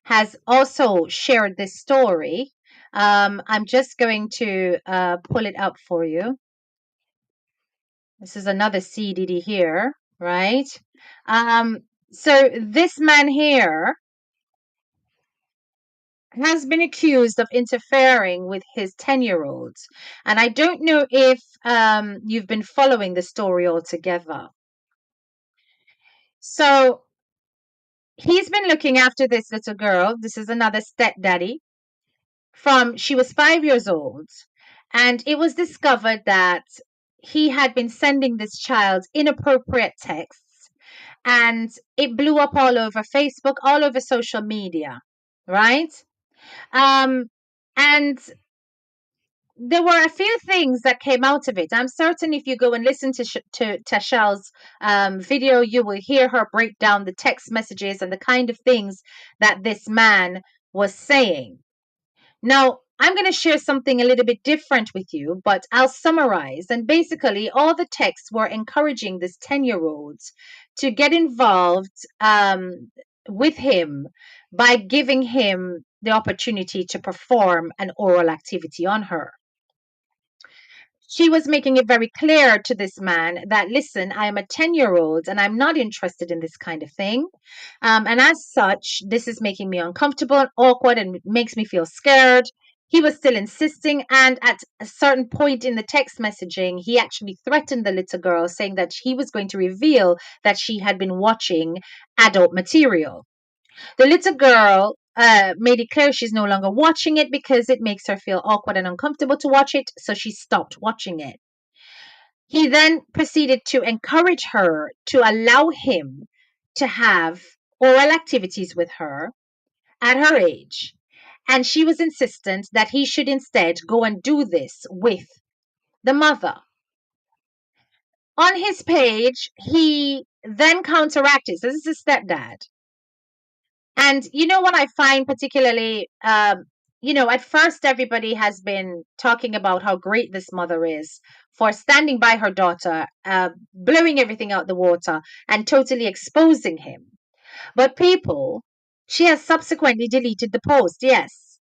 has also shared this story. I'm just going to pull it up for you. This is another CDD here, right? Um, so this man here has been accused of interfering with his 10-year-olds. And I don't know if you've been following the story altogether. So he's been looking after this little girl. This is another stepdaddy from she was 5 years old. And it was discovered that he had been sending this child inappropriate texts, and it blew up all over Facebook, all over social media, right? Um, and there were a few things that came out of it. I'm certain if you go and listen to Tashel's video, you will hear her break down the text messages and the kind of things that this man was saying. Now, I'm going to share something a little bit different with you, but I'll summarize. And basically, all the texts were encouraging this 10-year-old to get involved with him by giving him the opportunity to perform an oral activity on her. She was making it very clear to this man that, listen, I am a 10-year-old and I'm not interested in this kind of thing. And as such, this is making me uncomfortable and awkward and makes me feel scared. He was still insisting. And at a certain point in the text messaging, he actually threatened the little girl, saying that he was going to reveal that she had been watching adult material. The little girl made it clear she's no longer watching it because it makes her feel awkward and uncomfortable to watch it, so she stopped watching it. He then proceeded to encourage her to allow him to have oral activities with her at her age. And she was insistent that he should instead go and do this with the mother. On his page, he then counteracted. So this is his stepdad. And you know what I find particularly, at first everybody has been talking about how great this mother is for standing by her daughter, blowing everything out the water and totally exposing him. But people, she has subsequently deleted the post, yes.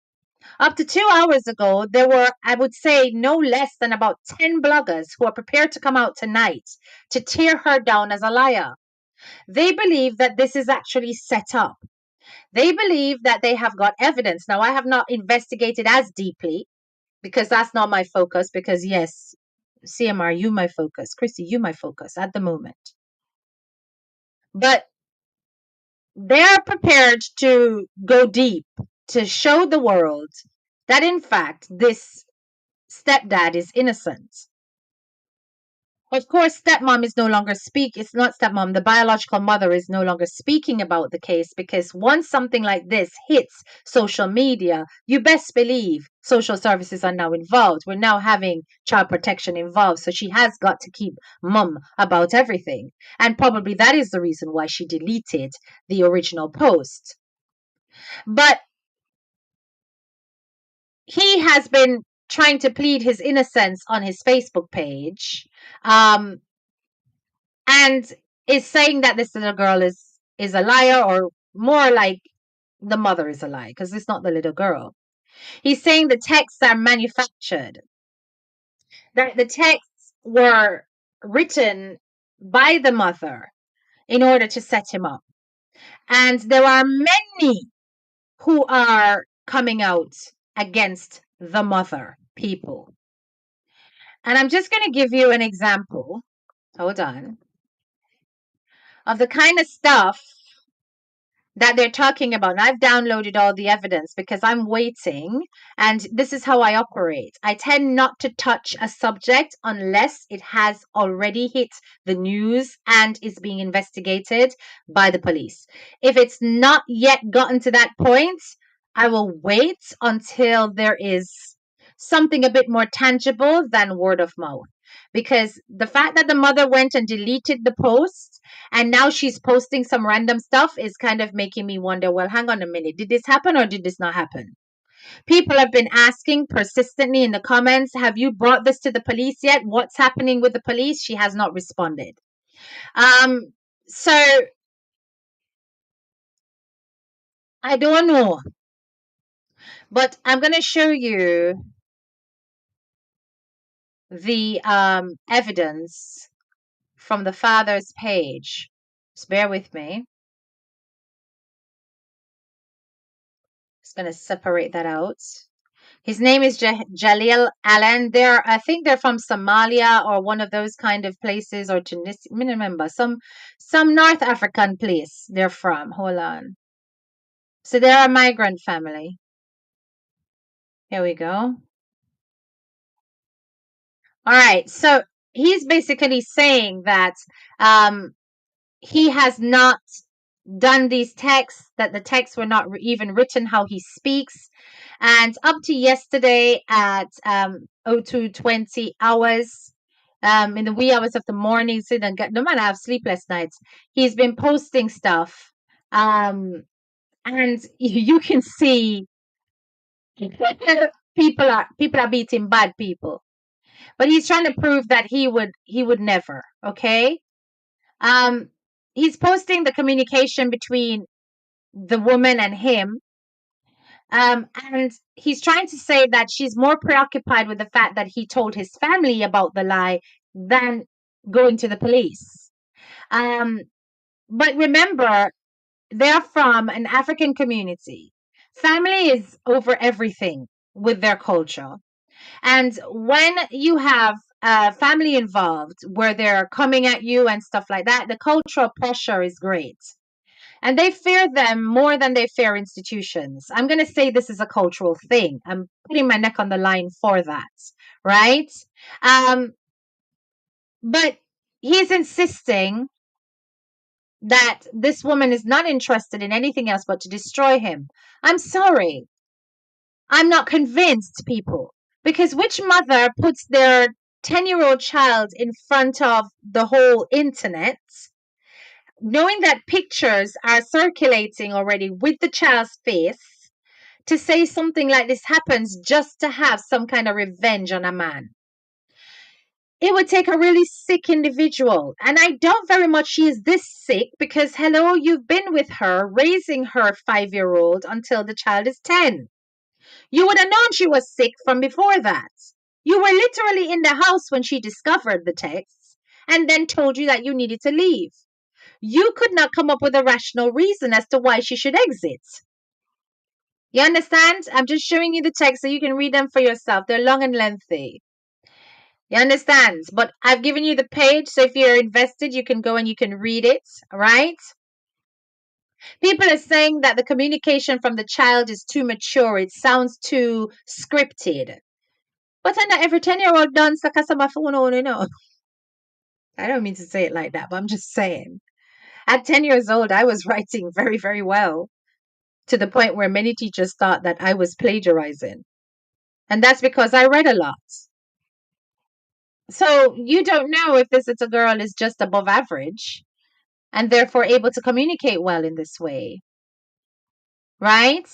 Up to 2 hours ago, there were, I would say, no less than about 10 bloggers who are prepared to come out tonight to tear her down as a liar. They believe that this is actually set up. They believe that they have got evidence. Now, I have not investigated as deeply because that's not my focus. Because, yes, CMR, you my focus. Crissy, you my focus at the moment. But they are prepared to go deep to show the world that, in fact, this stepdad is innocent. Of course, stepmom is no longer it's not stepmom, the biological mother is no longer speaking about the case, because once something like this hits social media, you best believe social services are now involved. We're now having child protection involved. So she has got to keep mum about everything. And probably that is the reason why she deleted the original post. But he has been trying to plead his innocence on his Facebook page. And is saying that this little girl is a liar, or more like the mother is a liar, because it's not the little girl. He's saying the texts are manufactured, that the texts were written by the mother in order to set him up. And there are many who are coming out against the mother, people. And I'm just going to give you an example, hold on, of the kind of stuff that they're talking about. And I've downloaded all the evidence because I'm waiting, and this is how I operate. I tend not to touch a subject unless it has already hit the news and is being investigated by the police. If it's not yet gotten to that point, I will wait until there is something a bit more tangible than word of mouth. Because the fact that the mother went and deleted the post and now she's posting some random stuff is kind of making me wonder, well, hang on a minute. Did this happen or did this not happen? People have been asking persistently in the comments, have you brought this to the police yet? What's happening with the police? She has not responded. Um, so I don't know, but I'm going to show you the evidence from the father's page. Just bear with me. Just going to separate that out. His name is Jalil Alan. I think they're from Somalia or one of those kind of places, or Tunisia. I remember some North African place they're from. Hold on. So they're a migrant family. Here we go. All right. So he's basically saying that he has not done these texts, that the texts were not even written how he speaks. And up to yesterday at 02:20 hours, in the wee hours of the morning, so then no matter have sleepless nights, he's been posting stuff. And you can see people are beating bad people. But he's trying to prove that he would never, okay? Um, he's posting the communication between the woman and him. And he's trying to say that she's more preoccupied with the fact that he told his family about the lie than going to the police. Um, but remember, they're from an African community. Family is over everything with their culture. And when you have family involved where they're coming at you and stuff like that, the cultural pressure is great. And they fear them more than they fear institutions. I'm going to say this is a cultural thing. I'm putting my neck on the line for that, right? Um, but he's insisting that this woman is not interested in anything else but to destroy him. I'm sorry. I'm not convinced, people. Because which mother puts their 10-year-old child in front of the whole internet, knowing that pictures are circulating already with the child's face, to say something like this happens just to have some kind of revenge on a man? It would take a really sick individual. And I doubt very much she is this sick because, hello, you've been with her, raising her 5-year-old until the child is 10. You would have known she was sick from before that. You were literally in the house when she discovered the texts and then told you that you needed to leave. You could not come up with a rational reason as to why she should exit. You understand? I'm just showing you the text so you can read them for yourself. They're long and lengthy. You understand? But I've given you the page, so if you're invested, you can go and you can read it, right? People are saying that the communication from the child is too mature. It sounds too scripted. But I know every 10-year-old done my phone on, you know. I don't mean to say it like that, but I'm just saying. At 10 years old, I was writing very, very well, to the point where many teachers thought that I was plagiarizing. And that's because I read a lot. So you don't know if this little girl is just above average and therefore able to communicate well in this way, right?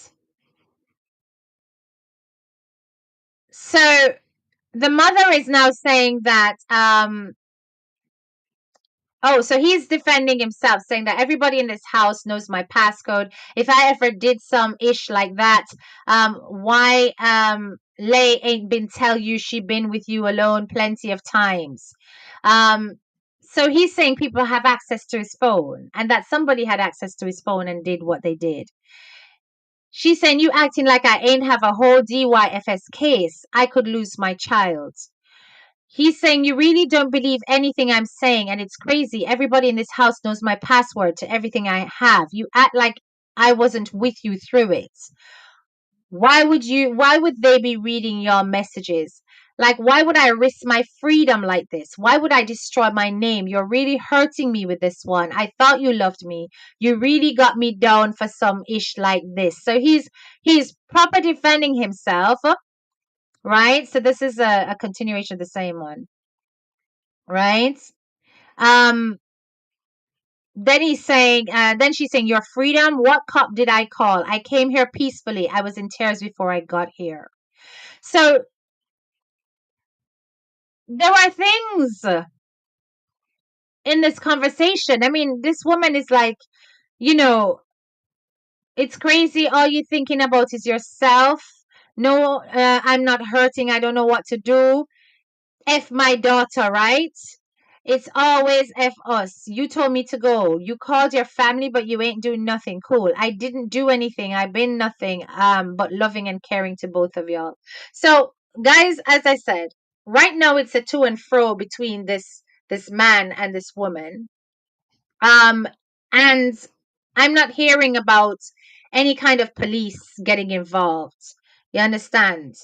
So the mother is now saying that oh, so he's defending himself, saying that everybody in this house knows my passcode. If I ever did some ish like that, why Lay ain't been tell you she been with you alone plenty of times. Um, so he's saying people have access to his phone and that somebody had access to his phone and did what they did. She's saying you acting like I ain't have a whole DYFS case. I could lose my child. He's saying you really don't believe anything I'm saying, and it's crazy. Everybody in this house knows my password to everything I have. You act like I wasn't with you through it. Why would they be reading your messages? Like, why would I risk my freedom like this? Why would I destroy my name? You're really hurting me with this one. I thought you loved me. You really got me down for some ish like this. So he's proper defending himself, right? So this is a continuation of the same one, right? Um, then she's saying, your freedom? What cop did I call? I came here peacefully. I was in tears before I got here. So there are things in this conversation. I mean, this woman is like, you know, it's crazy. All you're thinking about is yourself. No, I'm not hurting. I don't know what to do. F my daughter, right? It's always F us. You told me to go. You called your family, but you ain't doing nothing. Cool. I didn't do anything. I've been nothing but loving and caring to both of y'all. So, guys, as I said, right now it's a to and fro between this man and this woman. Um and I'm not hearing about any kind of police getting involved. You understand?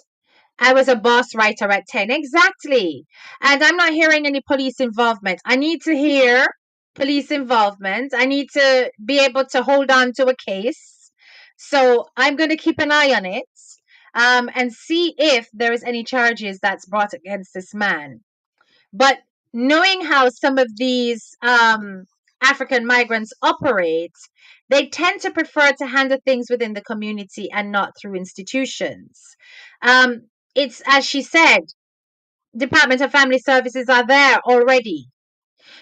I was a boss writer at 10. Exactly. And I'm not hearing any police involvement. I need to hear police involvement. I need to be able to hold on to a case. So I'm going to keep an eye on it and see if there is any charges that's brought against this man. But knowing how some of these African migrants operate, they tend to prefer to handle things within the community and not through institutions. Um, it's as she said, Department of Family Services are there already.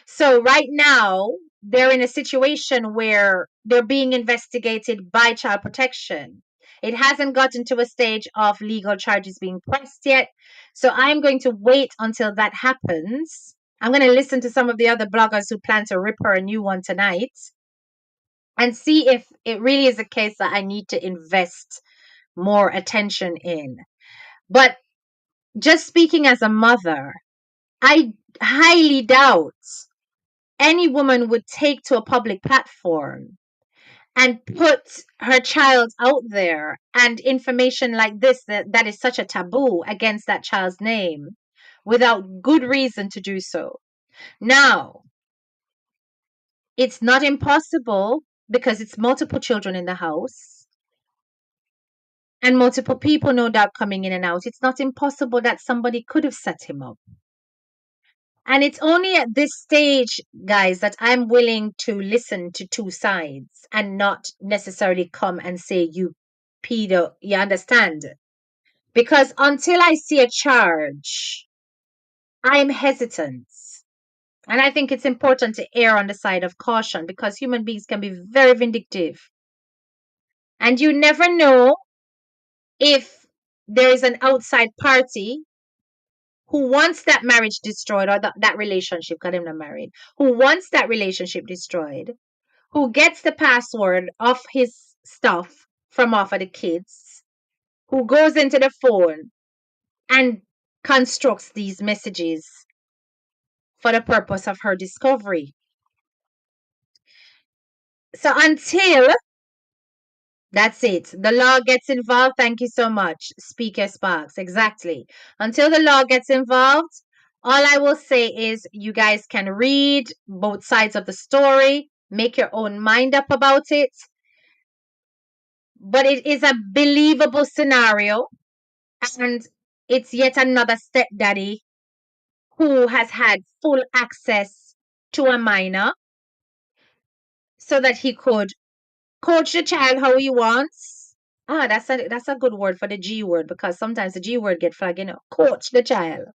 So right now, they're in a situation where they're being investigated by child protection. It hasn't gotten to a stage of legal charges being pressed yet. So I'm going to wait until that happens. I'm going to listen to some of the other bloggers who plan to rip her a new one tonight and see if it really is a case that I need to invest more attention in. But just speaking as a mother, I highly doubt any woman would take to a public platform and put her child out there and information like this that is such a taboo against that child's name without good reason to do so. Now, it's not impossible because it's multiple children in the house and multiple people no doubt coming in and out. It's not impossible that somebody could have set him up. And it's only at this stage, guys, that I'm willing to listen to two sides and not necessarily come and say, you pedo, you understand? Because until I see a charge, I'm hesitant. And I think it's important to err on the side of caution because human beings can be very vindictive. And you never know if there is an outside party who wants that marriage destroyed or that relationship, because I'm not married, who wants that relationship destroyed, who gets the password of his stuff from off of the kids, who goes into the phone and constructs these messages for the purpose of her discovery. So until that's it, the law gets involved. Thank you so much, Speaker Sparks. Exactly. Until the law gets involved, all I will say is you guys can read both sides of the story, make your own mind up about it. But it is a believable scenario, and it's yet another stepdaddy who has had full access to a minor so that he could coach the child how he wants. Ah, that's a good word for the G word because sometimes the G word get flagged, Coach the child.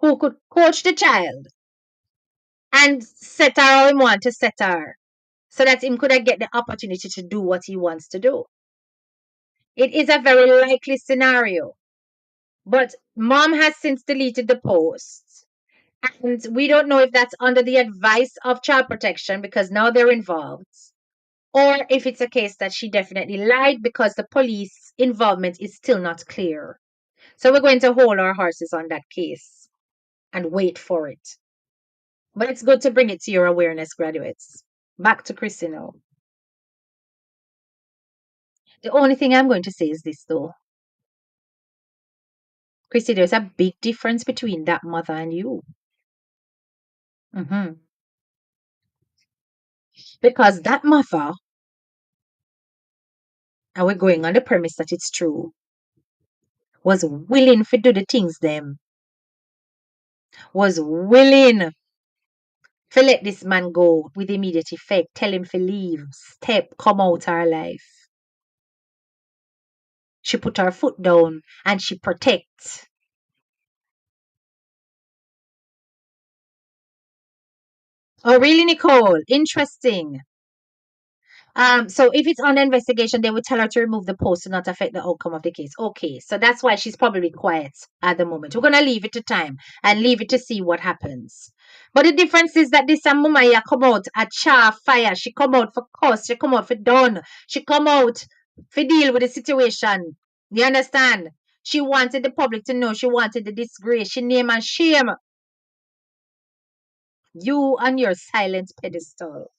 Who could coach the child and set her how he want to set her so that him could get the opportunity to do what he wants to do. It is a very likely scenario. But mom has since deleted the post. And we don't know if that's under the advice of child protection because now they're involved. Or if it's a case that she definitely lied because the police involvement is still not clear. So we're going to hold our horses on that case and wait for it. But it's good to bring it to your awareness, graduates. Back to Crissy now. The only thing I'm going to say is this, though. Crissy, there's a big difference between that mother and you. Mm-hmm. Because that mother, and we're going on the premise that it's true, was willing to do the things them. Was willing. For let this man go with immediate effect. Tell him to leave. Step, come out her life. She put her foot down and she protects. Oh, really, Nicole? Interesting. So if it's on investigation, they would tell her to remove the post to not affect the outcome of the case. Okay, so that's why she's probably quiet at the moment. We're gonna leave it to time and leave it to see what happens. But the difference is that this Mumaya come out at char fire. She come out for cuss. She come out for done. She come out for deal with the situation. You understand? She wanted the public to know. She wanted the disgrace. She name and shame you on your silent pedestal.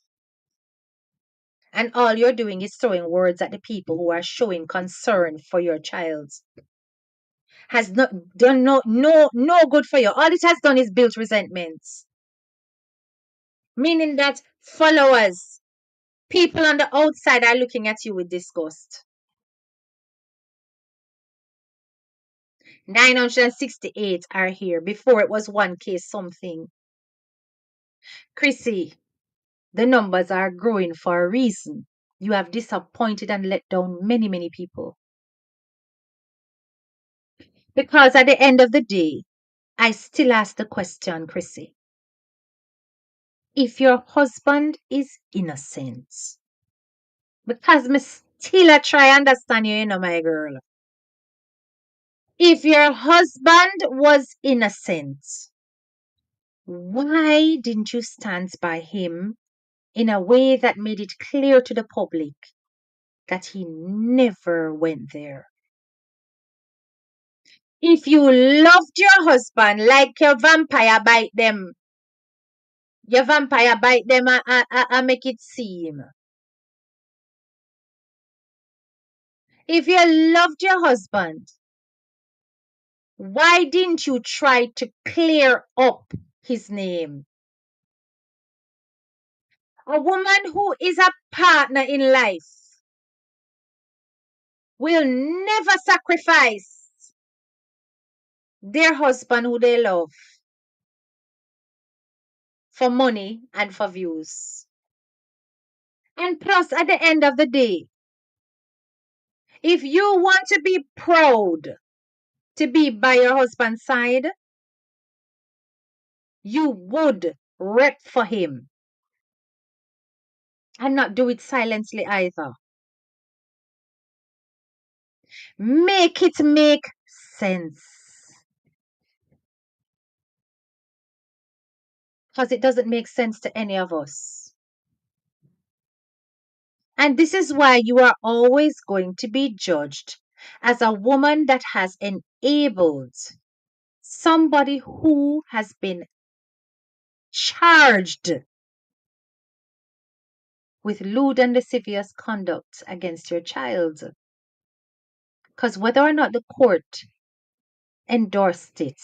And all you're doing is throwing words at the people who are showing concern for your child. Has not done no good for you. All it has done is build resentment. Meaning that followers, people on the outside are looking at you with disgust. 968 are here. Before it was one case something. Crissy, the numbers are growing for a reason. You have disappointed and let down many people. Because at the end of the day, I still ask the question, Crissy. If your husband is innocent, because me still a try understand you, my girl. If your husband was innocent, why didn't you stand by him in a way that made it clear to the public that he never went there? If you loved your husband like your vampire bite them and make it seem. If you loved your husband, why didn't you try to clear up his name? A woman who is a partner in life will never sacrifice their husband who they love for money and for views. And plus, at the end of the day, if you want to be proud to be by your husband's side, you would rep for him and not do it silently either. Make it make sense. Because it doesn't make sense to any of us. And this is why you are always going to be judged as a woman that has enabled somebody who has been charged with lewd and lascivious conduct against your child. Because whether or not the court endorsed it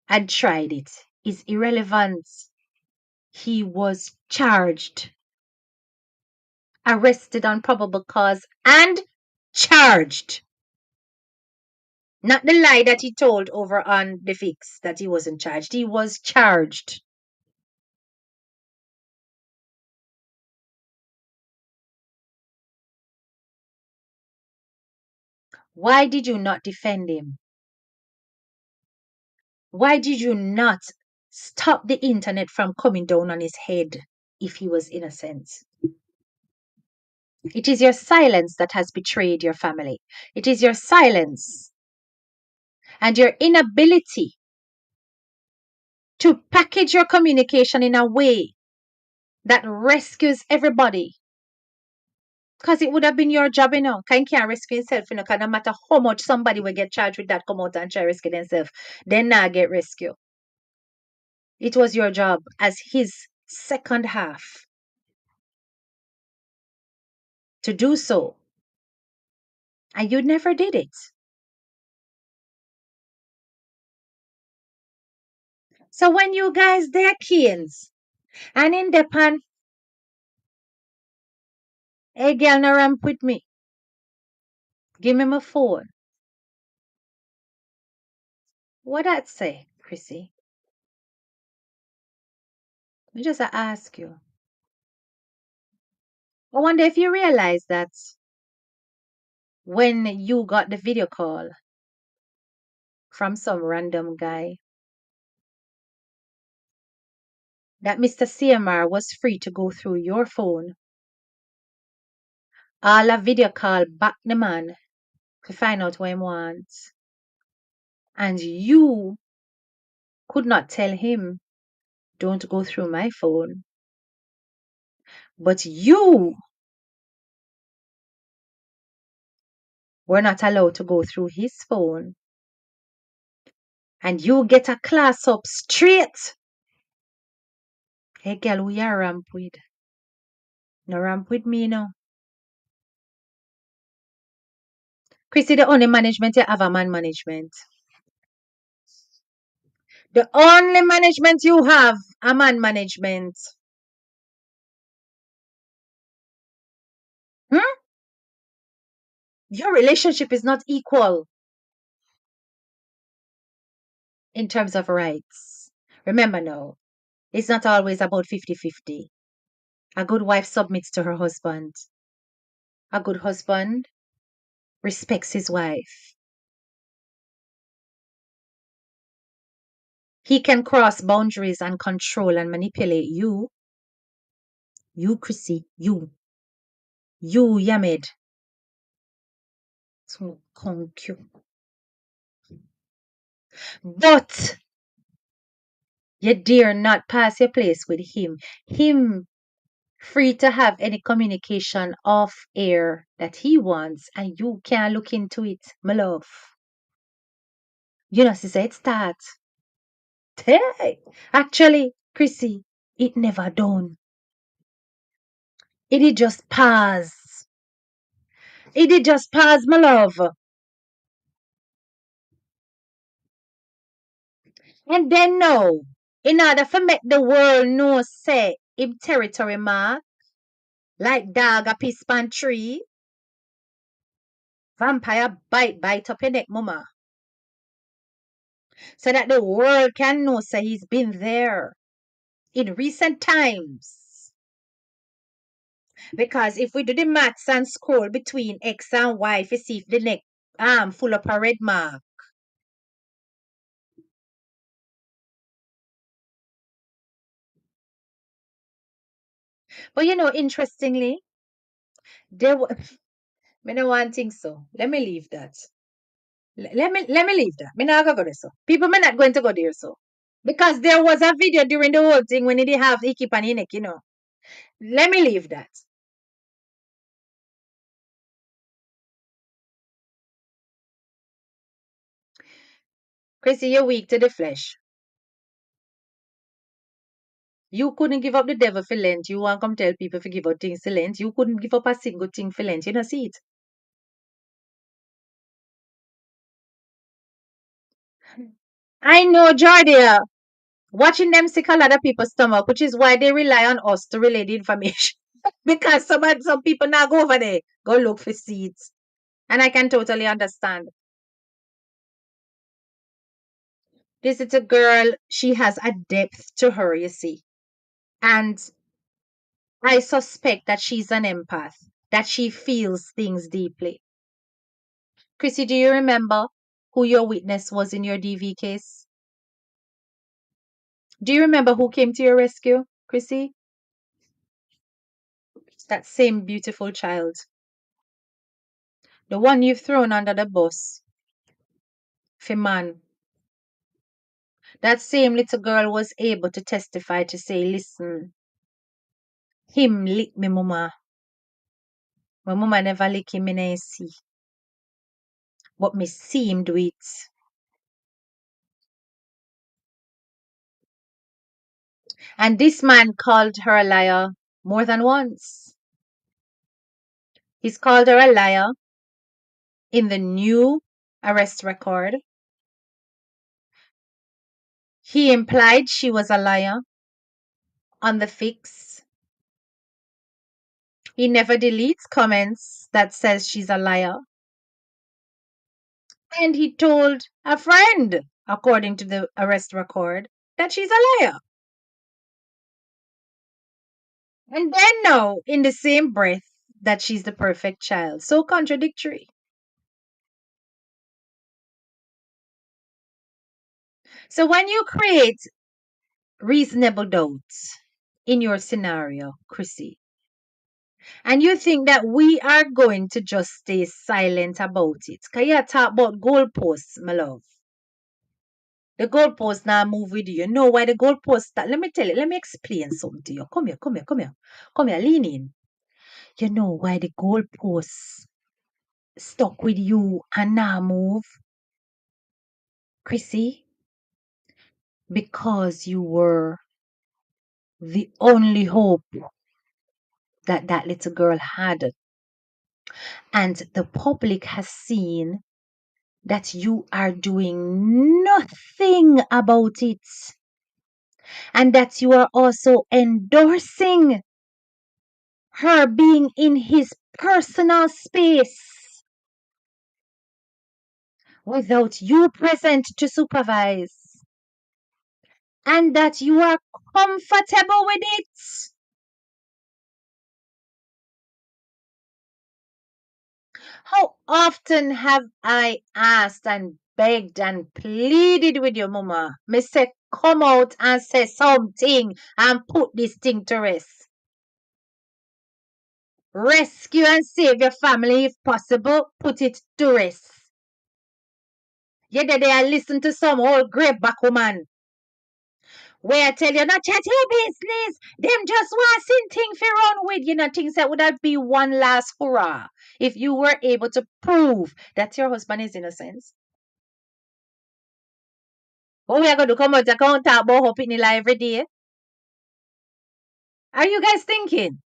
and tried it is irrelevant. He was charged, arrested on probable cause, and charged. Not the lie that he told over on the fix that he wasn't charged. He was charged. Why did you not defend him? Why did you not stop the internet from coming down on his head if he was innocent? It is your silence that has betrayed your family. It is your silence and your inability to package your communication in a way that rescues everybody. Because it would have been your job, Can't rescue himself, because no matter how much somebody will get charged with that, come out and try rescue themselves, then not get rescue. It was your job as his second half to do so. And you never did it. So when you guys, they're kids, and in the pan, hey girl, no ramp with me. Give me my phone. What that say, Crissy? I just ask you. I wonder if you realize that when you got the video call from some random guy, that Mr. CMR was free to go through your phone, all a video call back the man to find out what he wants. And you could not tell him, don't go through my phone. But you were not allowed to go through his phone. And you get a class up straight. Hey girl, who you ramp with? No ramp with me now. Crissy, the only management you have a man management. The only management you have a man management. Hmm? Your relationship is not equal in terms of rights. Remember now, it's not always about 50-50. A good wife submits to her husband. A good husband respects his wife. He can cross boundaries and control and manipulate you. You, Crissy, you, Yamid. So concu. But you dare not pass your place with him. Him free to have any communication off air that he wants, and you can't look into it, my love. You know, she said it start. Hey, actually, Crissy, it never done. It did just pass. It did just pass, my love. And then now, in order for make the world know, say, him territory mark, like dog a piss pan tree, vampire bite up your neck, mama. So that the world can know, say, he's been there in recent times. Because if we do the maths and scroll between X and Y, if you see if the neck arm full up a red mark. But you know, interestingly, there was I don't want think so. Let me leave that. Let me leave that. Me not gonna go there so. People may not going to go there so. Because there was a video during the whole thing when he did have Iki pan neck, you know. Let me leave that. Crissy, you're weak to the flesh. You couldn't give up the devil for Lent. You want to come tell people to give up things for Lent. You couldn't give up a single thing for Lent. You don't see it. I know, Jordia. Watching them sick a lot of people's stomach, which is why they rely on us to relay the information. Because some people now go over there, go look for seeds. And I can totally understand. This is a girl, she has a depth to her, you see. And I suspect that she's an empath, that she feels things deeply. Crissy, do you remember who your witness was in your DV case? Do you remember who came to your rescue, Crissy? That same beautiful child. The one you've thrown under the bus. Fiman. That same little girl was able to testify to say, listen, him lick me mama. My mama never lick him in a see. But me see him do it. And this man called her a liar more than once. He's called her a liar in the new arrest record. He implied she was a liar on the fix. He never deletes comments that says she's a liar. And he told a friend, according to the arrest record, that she's a liar. And then know in the same breath that she's the perfect child. So contradictory. So when you create reasonable doubts in your scenario, Chrissy, and you think that we are going to just stay silent about it, can you talk about goalposts, my love? The goalposts now move with you. You know why the goalposts start? Let me tell you, let me explain something to you. Come here, come here, come here. Come here, lean in. You know why the goalposts stuck with you and now move, Chrissy? Because you were the only hope that that little girl had. And the public has seen that you are doing nothing about it. And that you are also endorsing her being in his personal space without you present to supervise. And that you are comfortable with it. How often have I asked and begged and pleaded with you, Mama? Me say, come out and say something and put this thing to rest. Rescue and save your family if possible. Put it to rest. You did there listen to some old grave back woman. Where I tell you not chat your business. Them just want thing for run with. You know, things that would that be one last hurrah if you were able to prove that your husband is innocent. What we are going to come out and talk about hope in the life every day? Are you guys thinking?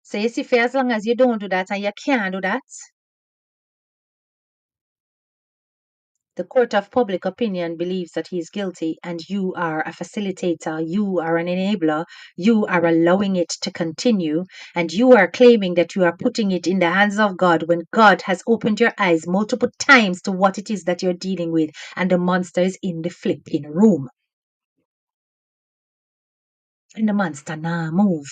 So you see, for as long as you don't do that and you can't do that, the court of public opinion believes that he is guilty and you are a facilitator, you are an enabler, you are allowing it to continue, and you are claiming that you are putting it in the hands of God when God has opened your eyes multiple times to what it is that you're dealing with, and the monster is in the flipping room. And the monster now move.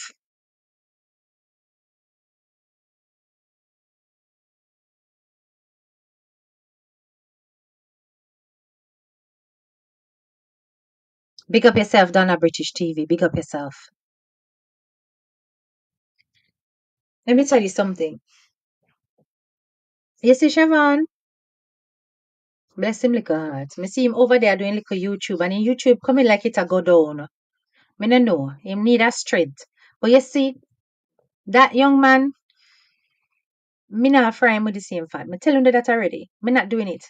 Big up yourself, Donna British TV. Big up yourself. Let me tell you something. You see, Siobhan, bless him little heart. Me see him over there doing little YouTube, and in YouTube coming like it a go down. Me no know. Him need a strength. But you see, that young man, me not fry him with the same fat. Me tell him that already. Me not doing it.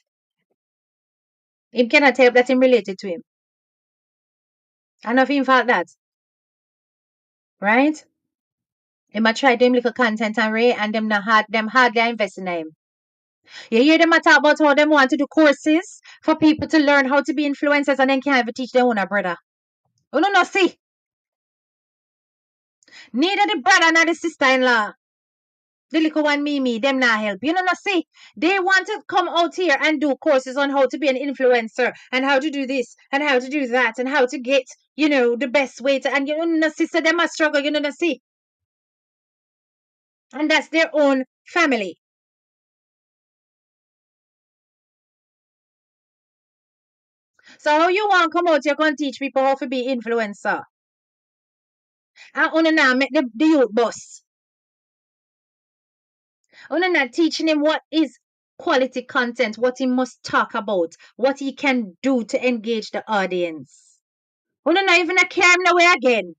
Him cannot help that him related to him. I know if him fault that. Right? Him a try them little content and Ray and them hardly invest in him. You hear them a talk about how them want to do courses for people to learn how to be influencers and then can't even teach their own brother. You know, no see. Neither the brother nor the sister-in-law. The little one Mimi, them not help. You know, no see. They want to come out here and do courses on how to be an influencer and how to do this and how to do that and how to get, the best way to, and you know, no see, so them a struggle, you know, no see. And that's their own family. So how you want to come out here and teach people how to be influencer? And on now make the youth boss. Una not teaching him what is quality content, what he must talk about, what he can do to engage the audience. Una not even a care him no way again.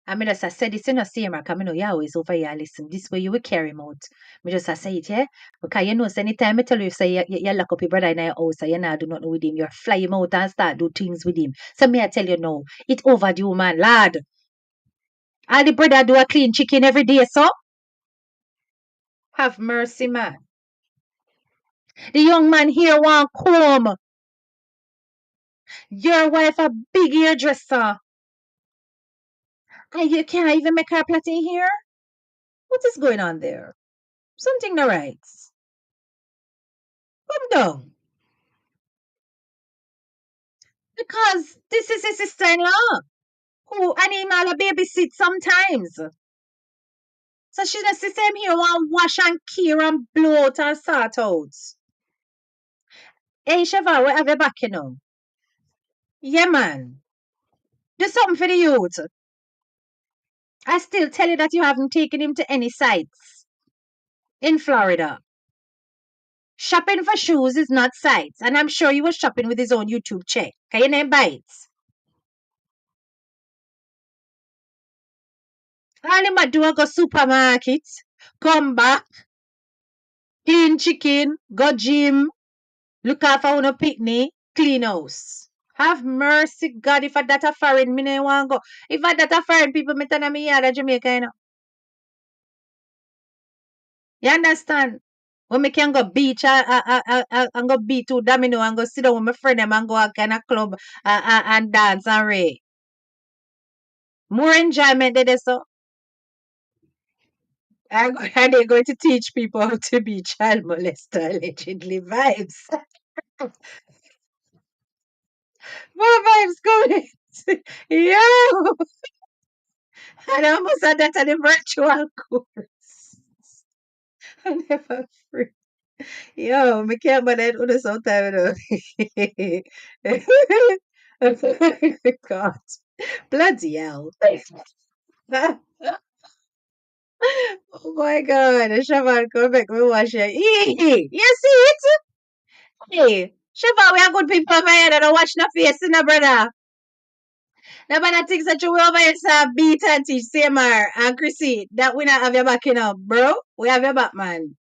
I mean, as I said, it's in a same mark. I mean, you always over here listen. This way you will carry him out. Me just I say it, yeah? Because you know, so anytime I tell you, say you lock up your brother in your house, and you not do nothing with him, you fly him out and start do things with him. So me I tell you now, it overdue, man, lad. All the brother do a clean chicken every day, so have mercy, man. The young man here want comb. Your wife a big hairdresser. And you can't even make her plait in here? What is going on there? Something not right. Come down. Because this is his sister-in-law who animal a babysit sometimes. So she just see him here want wash and cure and blow out and sort out. Hey Sheva, we have your back, you know. Yeah, man. Do something for the youth. I still tell you that you haven't taken him to any sites in Florida. Shopping for shoes is not sites, and I'm sure he was shopping with his own YouTube check. Can you name bites? All him a do a go supermarket, come back, clean chicken, go gym, look after uno picnic, clean house. Have mercy, God, if I that a foreign, me no want go. If I that a foreign people, me turn me yard at Jamaica, you know. You understand? When me can go beach, and go beat two domino and go sit down with my friend them and go a kind of club and dance and ray. More enjoyment than this, so. And they're going to teach people how to be child molester, allegedly. Vibes. More vibes going. Yo! And I almost had that on a virtual course. I never free. Yo, me can't manage on sometime, you know. God. Bloody hell. Oh my God. Siobhan, come back, me watch it. You see it? Hey, Siobhan, we are good people over here that don't watch no face, no brother. Nobody thinks that you will over here say beat and teach Samar and Crissy that we not have your back, you know, bro. We have your back, man.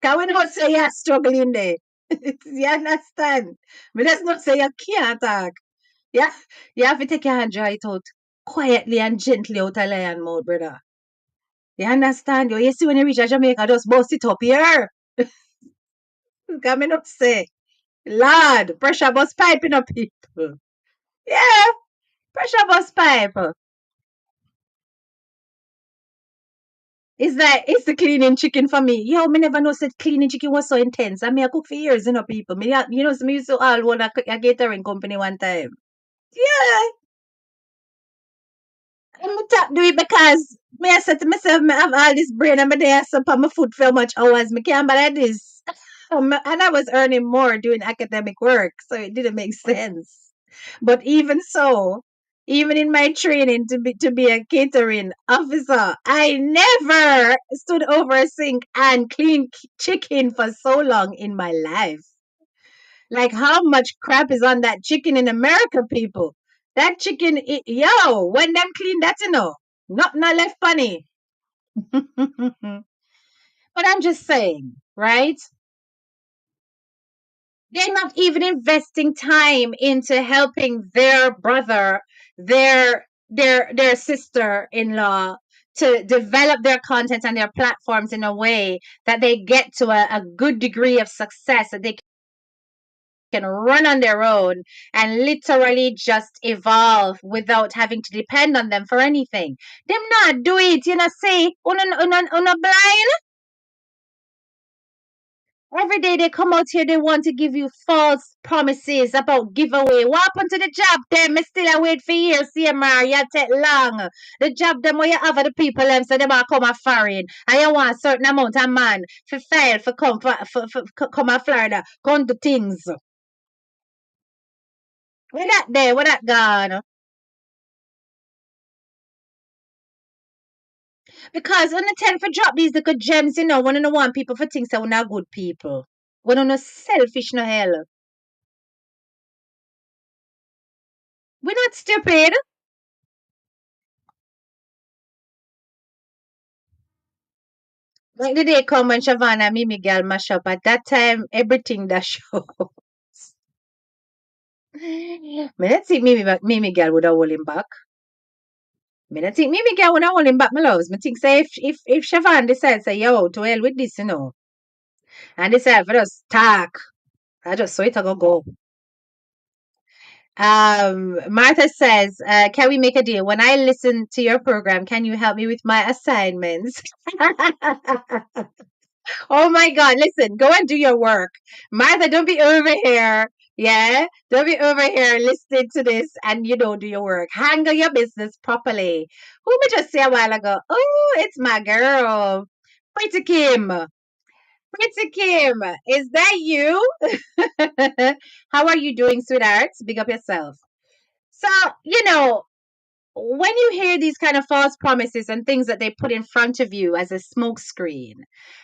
Can we not say you're struggling there? You understand? But let's not say you can't talk. Yeah, you have to take your hand, dry it out quietly and gently out of lion mode, brother. You understand? You see when you reach a Jamaica, just bust it up here. Come not say, Lord, pressure bust pipe in up people. Yeah, pressure bust pipe. It's like it's the cleaning chicken for me. Yo, me never know said cleaning chicken was so intense. I mean, I cook for years, you know, people. You know, me used to all own a catering company one time. Yeah, I'm tap do it because me I said to myself, me have all this brain and me there so on my food for how much hours me can but like this. And I was earning more doing academic work, so it didn't make sense. But even so, even in my training to be a catering officer, I never stood over a sink and cleaned chicken for so long in my life. Like how much crap is on that chicken in America, people? That chicken, yo, when them clean that, you know, not left funny. But I'm just saying, right? They're not even investing time into helping their brother, their sister-in-law to develop their content and their platforms in a way that they get to a good degree of success that they can run on their own and literally just evolve without having to depend on them for anything. Them not do it, you know, say, una blind. Every day they come out here, they want to give you false promises about giveaway. What happened to the job them? Me still a wait for years, CMR. You take long. The job them where you have the people them so they might come a foreign. And you want a certain amount of man for file for come a Florida. Come do things. We're not there, we're not gone. Because on the 10 for drop these little gems, you know, one of the one people for things that we're not good people. We're not selfish no hell. We're not stupid. Like the day come when Shavana and Mimi girl mash up. At that time, everything that show. Me not think Mimi girl would have hold him back. Me not think Mimi girl would have hold him back, my loves. Me think say if Shavan decides say, yo, to hell with this, you know. And decide for us talk. I just saw it I go. Martha says, can we make a deal? When I listen to your program, can you help me with my assignments? Oh my God, listen, go and do your work. Martha, don't be over here Yeah, don't be over here listening to this and you don't do your work. Handle your business properly. Who me just say a while ago? Oh, it's my girl, Pretty Kim. Pretty Kim, is that you? How are you doing, sweetheart? Big up yourself. So, you know, when you hear these kind of false promises and things that they put in front of you as a smokescreen,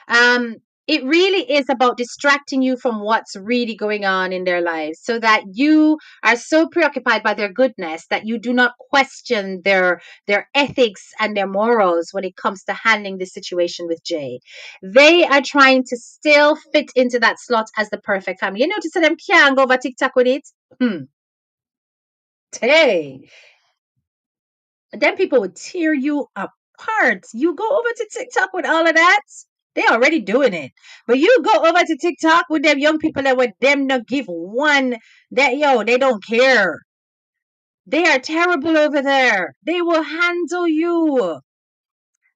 um, it really is about distracting you from what's really going on in their lives so that you are so preoccupied by their goodness that you do not question their ethics and their morals when it comes to handling the situation with Jay. They are trying to still fit into that slot as the perfect family. You notice that them can't go over TikTok with it? Hmm. Hey, then people would tear you apart. You go over to TikTok with all of that. They already doing it. But you go over to TikTok with them young people that would them not give one that they don't care. They are terrible over there. They will handle you.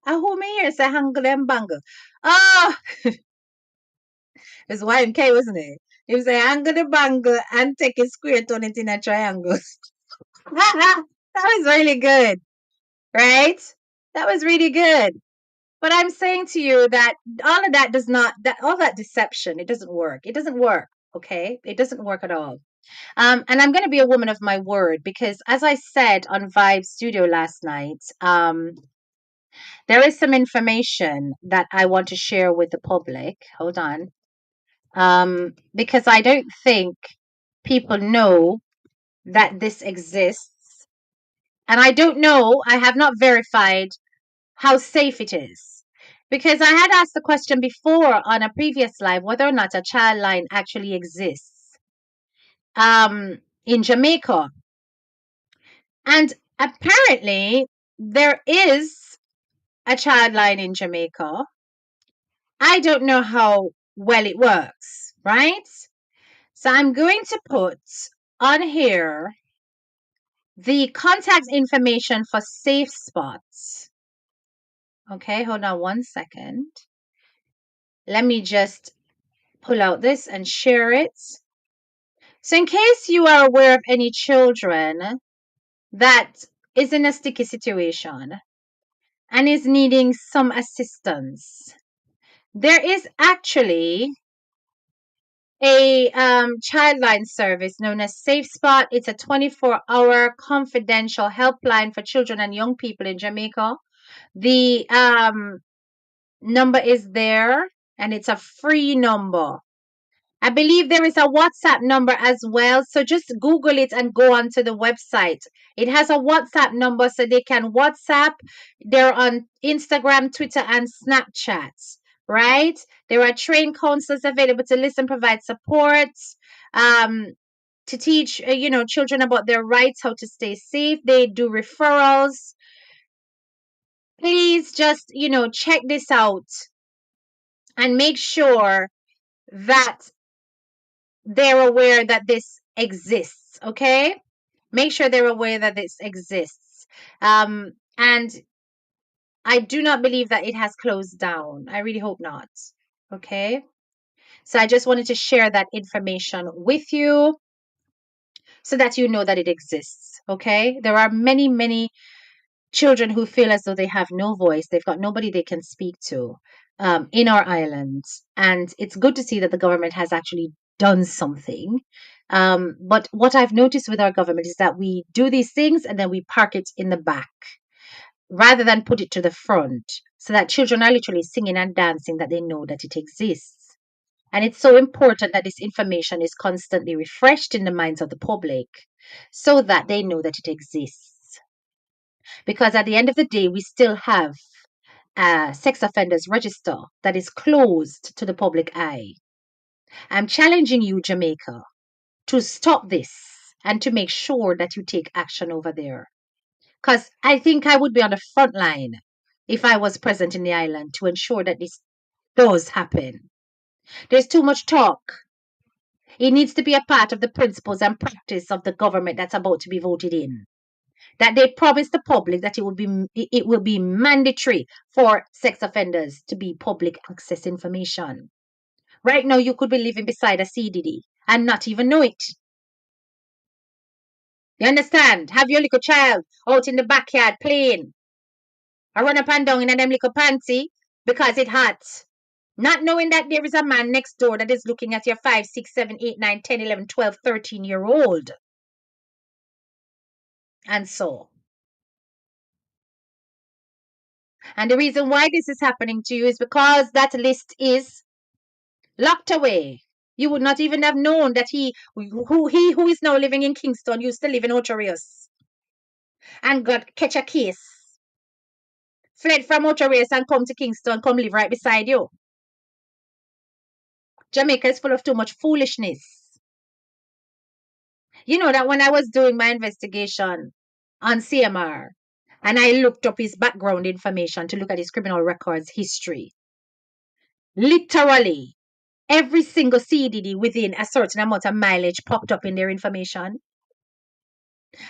Who me here say handle them bangle? Ah, it's YMK, wasn't it? He was say angle the bangle and take a square, turn it in a triangle. That was really good, right? That was really good. But I'm saying to you that all of that does not, that all that deception, it doesn't work. It doesn't work. Okay. It doesn't work at all. And I'm going to be a woman of my word because as I said on Vibe Studio last night, there is some information that I want to share with the public. Hold on. Because I don't think people know that this exists. And I don't know, I have not verified how safe it is. Because I had asked the question before on a previous live whether or not a child line actually exists in Jamaica. And apparently there is a child line in Jamaica. I don't know how well it works, right? So I'm going to put on here the contact information for Safe Spots. Okay, hold on one second. Let me just pull out this and share it. So, in case you are aware of any children that is in a sticky situation and is needing some assistance, there is actually a childline service known as Safe Spot. It's a 24-hour confidential helpline for children and young people in Jamaica. The number is there and it's a free number. I believe there is a WhatsApp number as well. So just Google it and go onto the website. It has a WhatsApp number so they can WhatsApp. They're on Instagram, Twitter, and Snapchat, right? There are trained counselors available to listen, provide support, um, to teach, children about their rights, how to stay safe. They do referrals. Please just, check this out and make sure that they're aware that this exists, okay? Make sure they're aware that this exists. And I do not believe that it has closed down. I really hope not. Okay. So I just wanted to share that information with you so that you know that it exists. Okay. There are many, many children who feel as though they have no voice, they've got nobody they can speak to in our islands. And it's good to see that the government has actually done something. But what I've noticed with our government is that we do these things and then we park it in the back rather than put it to the front so that children are literally singing and dancing that they know that it exists. And it's so important that this information is constantly refreshed in the minds of the public so that they know that it exists. Because at the end of the day, we still have a sex offenders register that is closed to the public eye. I'm challenging you, Jamaica, to stop this and to make sure that you take action over there. Because I think I would be on the front line if I was present in the island to ensure that this does happen. There's too much talk. It needs to be a part of the principles and practice of the government that's about to be voted in. That they promise the public that it will be mandatory for sex offenders to be public access information. Right now, you could be living beside a CDD and not even know it. You understand? Have your little child out in the backyard playing. I run up and down in them little panty because it hot. Not knowing that there is a man next door that is looking at your 5, 6, 7, 8, 9, 10, 11, 12, 13-year old. And so. And the reason why this is happening to you is because that list is locked away. You would not even have known that he who is now living in Kingston used to live in Ocho Rios and got catch a case. Fled from Ocho Rios and come to Kingston, come live right beside you. Jamaica is full of too much foolishness. You know that when I was doing my investigation on CMR and I looked up his background information to look at his criminal records history, literally every single CDD within a certain amount of mileage popped up in their information.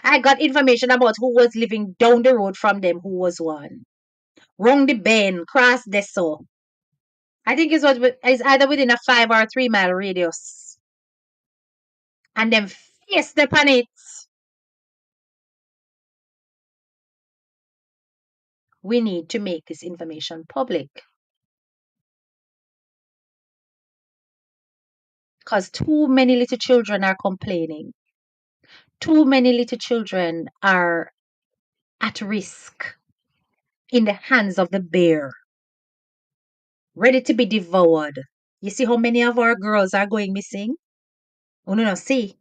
I got information about who was living down the road from them, who was one. Wrong the bend, cross the so. I think it's either within a 5 or a 3 mile radius. And then face step on it. We need to make this information public. Because too many little children are complaining. Too many little children are at risk in the hands of the bear, ready to be devoured. You see how many of our girls are going missing? Oh, no, see.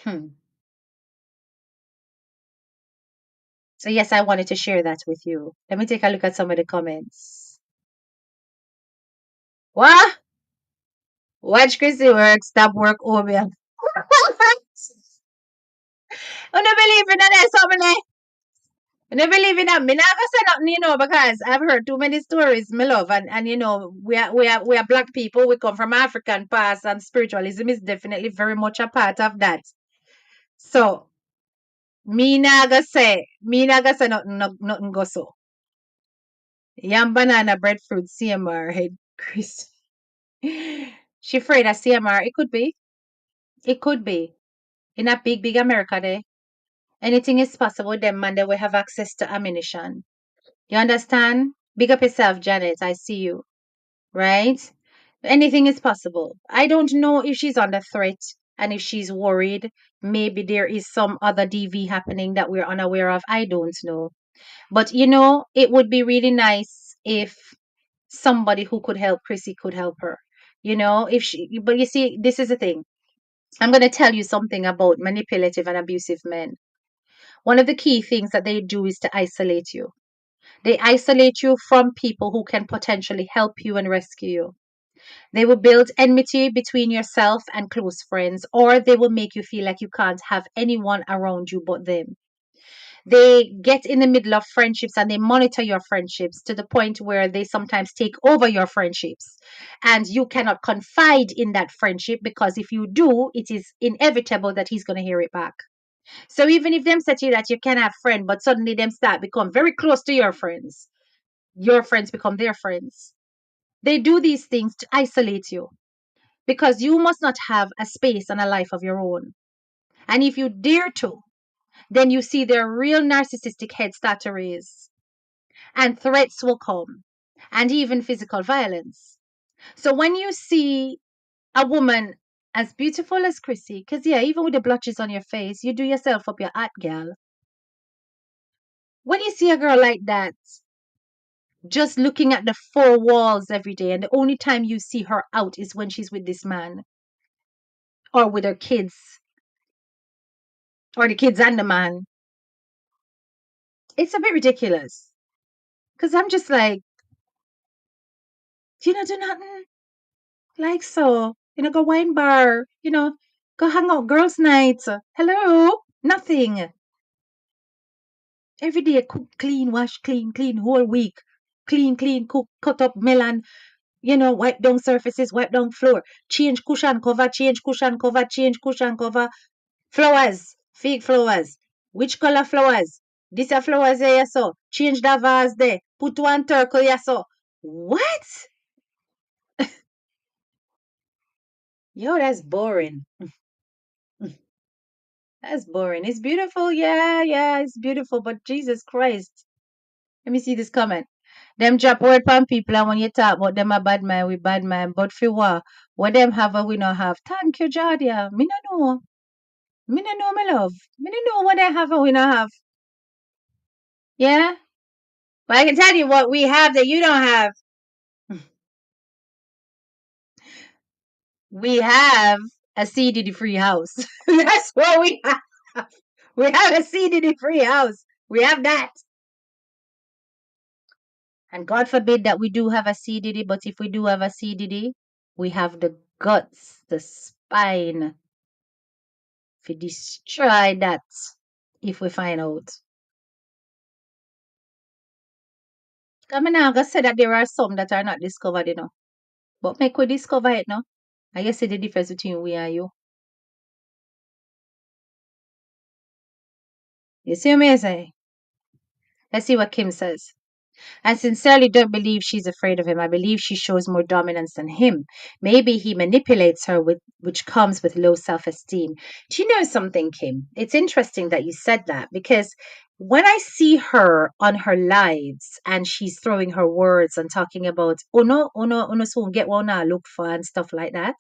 So, yes, I wanted to share that with you. Let me take a look at some of the comments. What? Watch Crissy work, stop work, Obia. I don't believe in that, somebody. I don't believe in that. Me not gonna say nothing, because I've heard too many stories, my love, and we are black people. We come from African past, and spiritualism is definitely very much a part of that. So me not gonna say nothing, nothing go so. Yam banana breadfruit CMR head Chris. She afraid of CMR. It could be. It could be. In a big, big America there. Anything is possible. Them man, they will have access to ammunition. You understand? Big up yourself, Janet. I see you. Right? Anything is possible. I don't know if she's under threat and if she's worried. Maybe there is some other DV happening that we're unaware of. I don't know. But it would be really nice if somebody who could help Crissy could help her. But you see, this is the thing. I'm going to tell you something about manipulative and abusive men. One of the key things that they do is to isolate you. They isolate you from people who can potentially help you and rescue you. They will build enmity between yourself and close friends, or they will make you feel like you can't have anyone around you but them. They get in the middle of friendships and they monitor your friendships to the point where they sometimes take over your friendships. And you cannot confide in that friendship because if you do, it is inevitable that he's going to hear it back. So even if them say to you that you can have friends, but suddenly them start become very close to your friends become their friends. They do these things to isolate you because you must not have a space and a life of your own. And if you dare to, then you see their real narcissistic head start to raise. And threats will come. And even physical violence. So when you see a woman as beautiful as Crissy, because even with the blotches on your face, you do yourself up your art, girl. When you see a girl like that, just looking at the four walls every day, and the only time you see her out is when she's with this man or with her kids or the kids and the man, it's a bit ridiculous. Because I'm just like, do nothing? Like so, go wine bar, go hang out girls' night. Hello? Nothing. Every day, cook, clean, wash, clean, whole week. Clean, cook, cut up melon, wipe down surfaces, wipe down floor, change cushion cover, change cushion cover, change cushion cover. Flowers, fake flowers. Which color flowers? This a flowers here, so. Change the vase there. Put one turtle here, so. What? Yo, that's boring. That's boring. It's beautiful. Yeah, yeah, it's beautiful. But Jesus Christ. Let me see this comment. Them drop word from people and when you talk about them a bad man, we bad man. But for what them have and we not have. Thank you, Jadia. Me no know. Me no know, my love. Me no know what they have and we not have. Yeah? But I can tell you what we have that you don't have. We have a CDD free house. That's what we have. We have a CDD free house. We have that. And God forbid that we do have a CDD, but if we do have a CDD, we have the guts, the spine to destroy that if we find out. I'm not gonna say that there are some that are not discovered, But make we discover it, no? I guess see the difference between we and you. You see what I say? Let's see what Kim says. I sincerely don't believe she's afraid of him. I believe she shows more dominance than him. Maybe he manipulates her, which comes with low self esteem. Do you know something, Kim? It's interesting that you said that because when I see her on her lives and she's throwing her words and talking about, oh no, so get one I look for and stuff like that.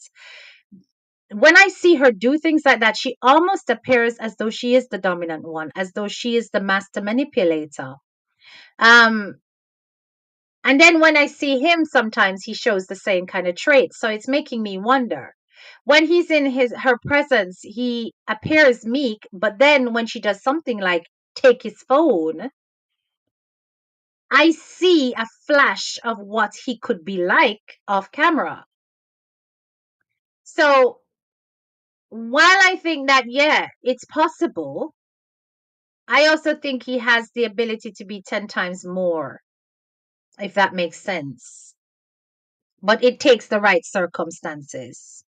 When I see her do things like that, she almost appears as though she is the dominant one, as though she is the master manipulator. Um, And then when I see him, sometimes he shows the same kind of traits. So it's making me wonder. When he's in her presence, he appears meek, but then when she does something like take his phone, I see a flash of what he could be like off camera. So while I think that, yeah, it's possible, I also think he has the ability to be 10 times more, if that makes sense. But it takes the right circumstances.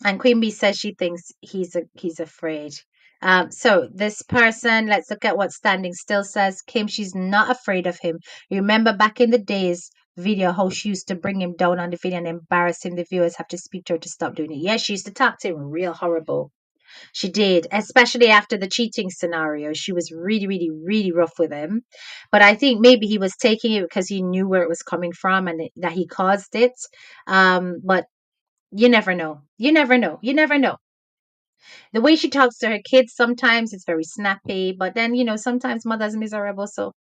And Queen Bee says she thinks he's afraid. So this person, let's look at what Standing Still says. Kim, she's not afraid of him. Remember back in the days video how she used to bring him down on the video and embarrass him. The viewers have to speak to her to stop doing it. Yeah, she used to talk to him real horrible. She did, especially after the cheating scenario. She was really, really, really rough with him. But I think maybe he was taking it because he knew where it was coming from and that he caused it. But you never know. You never know. You never know. The way she talks to her kids sometimes it's very snappy, but then sometimes mother's miserable. So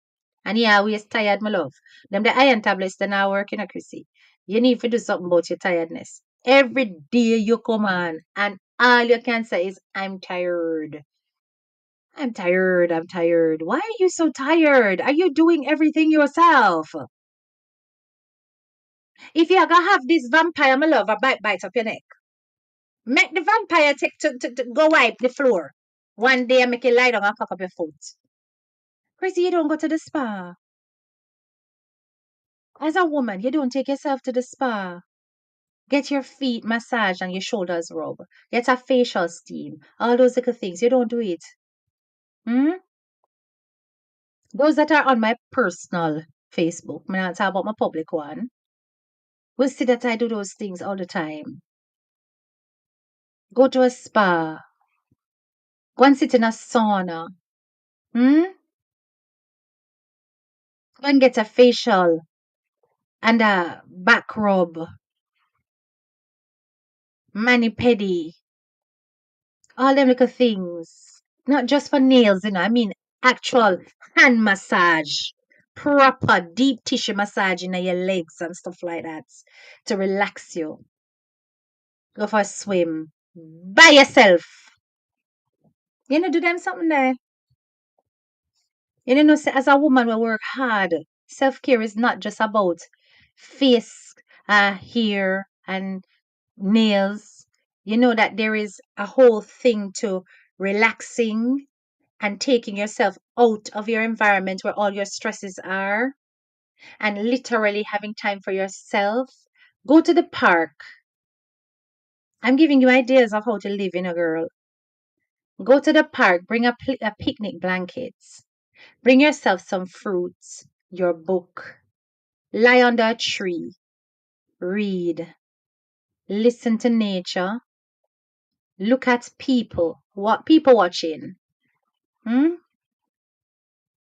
and yeah, we is tired, my love. Them the iron tablets they're not working, Chrissy. You need to do something about your tiredness. Every day you come on, and all you can say is, "I'm tired. I'm tired. I'm tired." Why are you so tired? Are you doing everything yourself? If you're gonna have this vampire, my love, a bite up your neck. Make the vampire take to go wipe the floor. One day I make you lie down and cock up your foot. Chrissy, you don't go to the spa. As a woman, you don't take yourself to the spa. Get your feet massaged and your shoulders rubbed. Get a facial steam. All those little things. You don't do it. Hmm? Those that are on my personal Facebook, I'm not talking about my public one, will see that I do those things all the time. Go to a spa. Go and sit in a sauna. Hmm? Go and get a facial and a back rub. Mani pedi. All them little things. Not just for nails, I mean actual hand massage. Proper deep tissue massage in your legs and stuff like that to relax you. Go for a swim by yourself. Do them something there. Say, as a woman, we work hard. Self care is not just about face, hair, and nails. You know that there is a whole thing to relaxing and taking yourself out of your environment where all your stresses are and literally having time for yourself. Go to the park. I'm giving you ideas of how to live, girl. Go to the park, bring a picnic blankets, bring yourself some fruits, your book, lie under a tree, read, listen to nature, Look at people. What people watching? Hmm?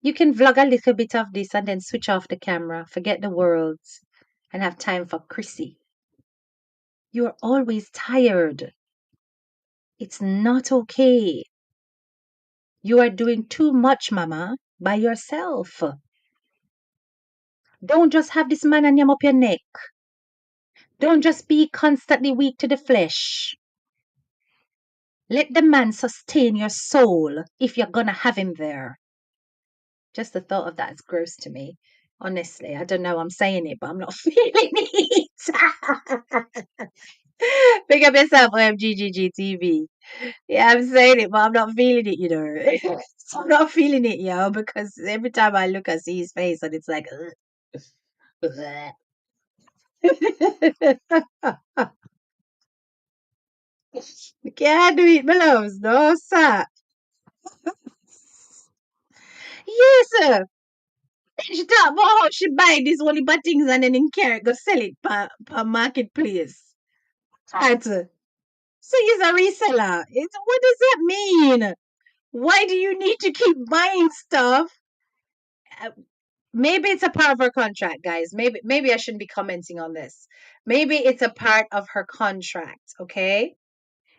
You can vlog a little bit of this and then switch off the camera, forget the world, and have time for Crissy. You're always tired. It's not okay. You are doing too much, mama, by yourself. Don't just have this man and him up your neck. Don't just be constantly weak to the flesh. Let the man sustain your soul if you're gonna have him there. Just the thought of that is gross to me. Honestly, I don't know. I'm saying it, but I'm not feeling it. Pick up yourself, OMGGGTV. Yeah, I'm saying it, but I'm not feeling it, you know. I'm not feeling it, yo, because every time I look, I see his face and it's like, ugh. You can't do it, my loves. No, sir. Yes, sir. She talk about how she buy these only bad things and then in carry go sell it per marketplace. Right. So he's a reseller. What does that mean? Why do you need to keep buying stuff? Uh, Maybe it's a part of her contract, guys. Maybe I shouldn't be commenting on this. Maybe it's a part of her contract, okay?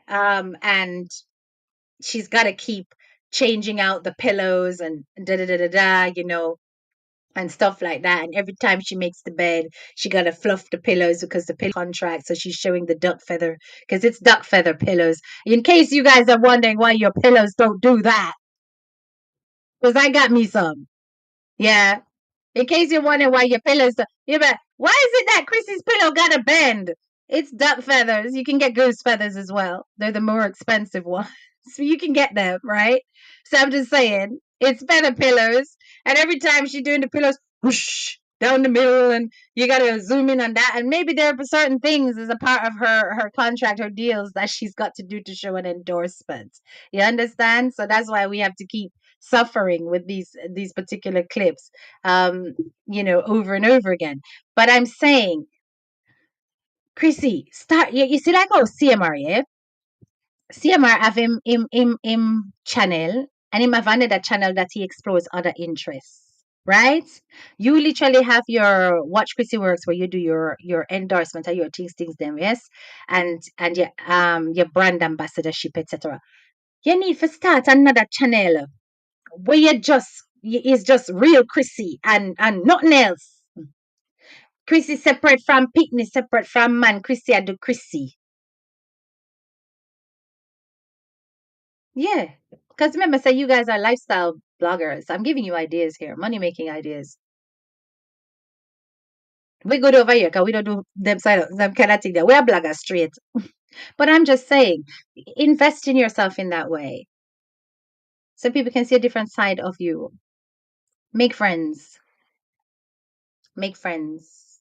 And she's got to keep changing out the pillows and da da da da da, and stuff like that. And every time she makes the bed, she got to fluff the pillows because the pillow contract. So she's showing the duck feather because it's duck feather pillows. In case you guys are wondering why your pillows don't do that, because I got me some. Yeah. In case you're wondering why your pillows, you're like, why is it that Chrissy's pillow got a bend? It's duck feathers. You can get goose feathers as well. They're the more expensive ones. So you can get them, right? So I'm just saying, it's feather pillows. And every time she's doing the pillows, whoosh, down the middle, and you gotta zoom in on that. And maybe there are certain things as a part of her contract, her deals that she's got to do to show an endorsement. You understand? So that's why we have to keep suffering with these particular clips, over and over again. But I'm saying, Crissy, start. You see, like, oh, CMR, yeah. CMR have him channel, and him have another channel that he explores other interests. Right? You literally have your Watch Crissy Works where you do your endorsement or your things them, yes, and your brand ambassadorship, etc. You need to start another channel where you just is just real Crissy and nothing else. Crissy separate from picnic, separate from man. Crissy I do Crissy. Yeah. Because remember, say you guys are lifestyle bloggers. I'm giving you ideas here, money making ideas. We good over here because we don't do them side of them kind of thing there. We're bloggers straight. But I'm just saying, invest in yourself in that way. So people can see a different side of you. Make friends. Make friends.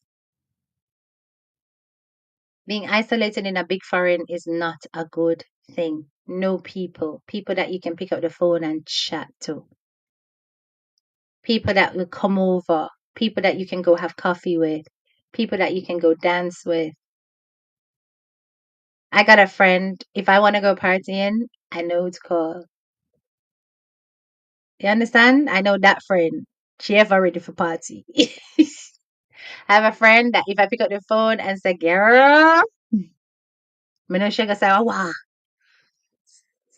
Being isolated in a big foreign is not a good thing. Know people. People that you can pick up the phone and chat to. People that will come over. People that you can go have coffee with. People that you can go dance with. I got a friend. If I want to go partying, I know who to call. You understand? I know that friend. She ever ready for party. I have a friend that if I pick up the phone and say, girl, I know she gonna say, oh, wow.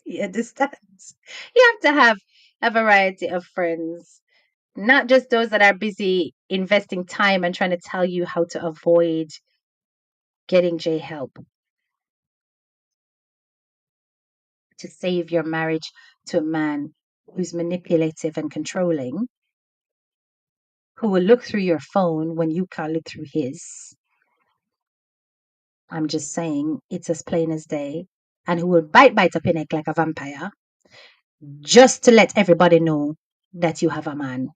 You understand? You have to have a variety of friends, not just those that are busy investing time and trying to tell you how to avoid getting J help to save your marriage to a man who's manipulative and controlling, who will look through your phone when you can't look through his. I'm just saying, it's as plain as day. And who will bite up your neck like a vampire just to let everybody know that you have a man.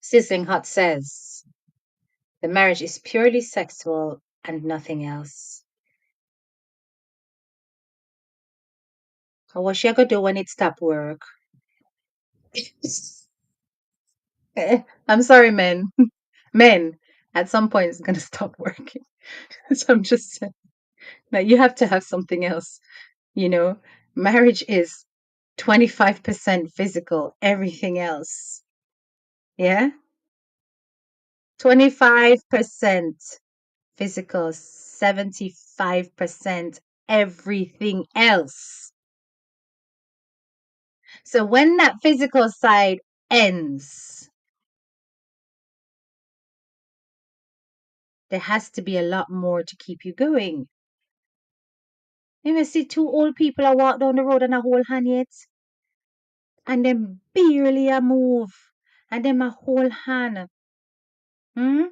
Sizzling Hot says the marriage is purely sexual and nothing else. So what she gonna do when it stop work? I'm sorry, men. Men, at some point, it's going to stop working. So I'm just saying that you have to have something else. You know, marriage is 25% physical, everything else. Yeah? 25% physical, 75% everything else. So when that physical side ends, there has to be a lot more to keep you going. You may see two old people a walk down the road and a hold hand yet, and them barely a move, and them a hold hand. Hmm?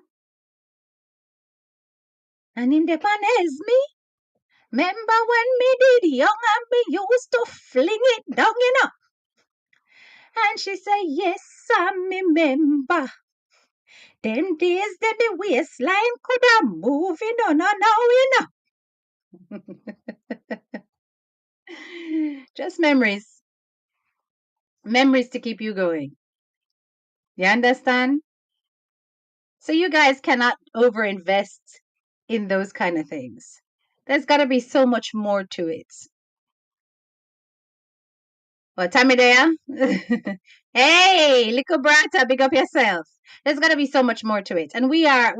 And in the pan is me. Remember when me did young and me used to fling it down, you know? And she said, yes, I remember. Them days that the waistline could have moved, you know. Just memories. Memories to keep you going. You understand? So you guys cannot overinvest in those kind of things. There's got to be so much more to it. What time of day? Hey, little brata, big up yourself. There's got to be so much more to it, and we are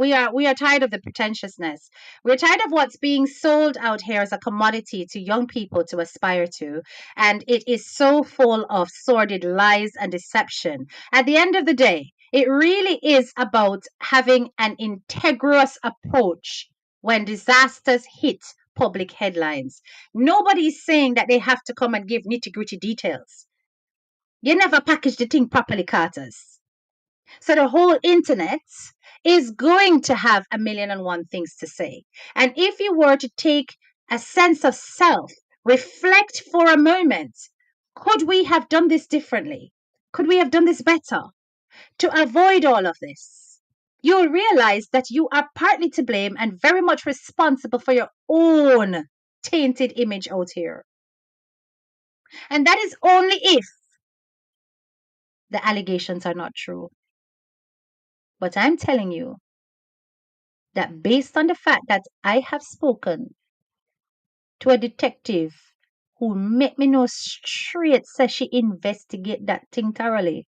tired of the pretentiousness. We're tired of what's being sold out here as a commodity to young people to aspire to, and it is so full of sordid lies and deception. At the end of the day, it really is about having an integrous approach when disasters hit public headlines. Nobody's saying that they have to come and give nitty gritty details. You never package the thing properly, Carters. So the whole internet is going to have a million and one things to say. And if you were to take a sense of self, reflect for a moment, could we have done this differently? Could we have done this better to avoid all of this? You'll realize that you are partly to blame and very much responsible for your own tainted image out here. And that is only if the allegations are not true. But I'm telling you that based on the fact that I have spoken to a detective who made me know straight says she investigate that thing thoroughly,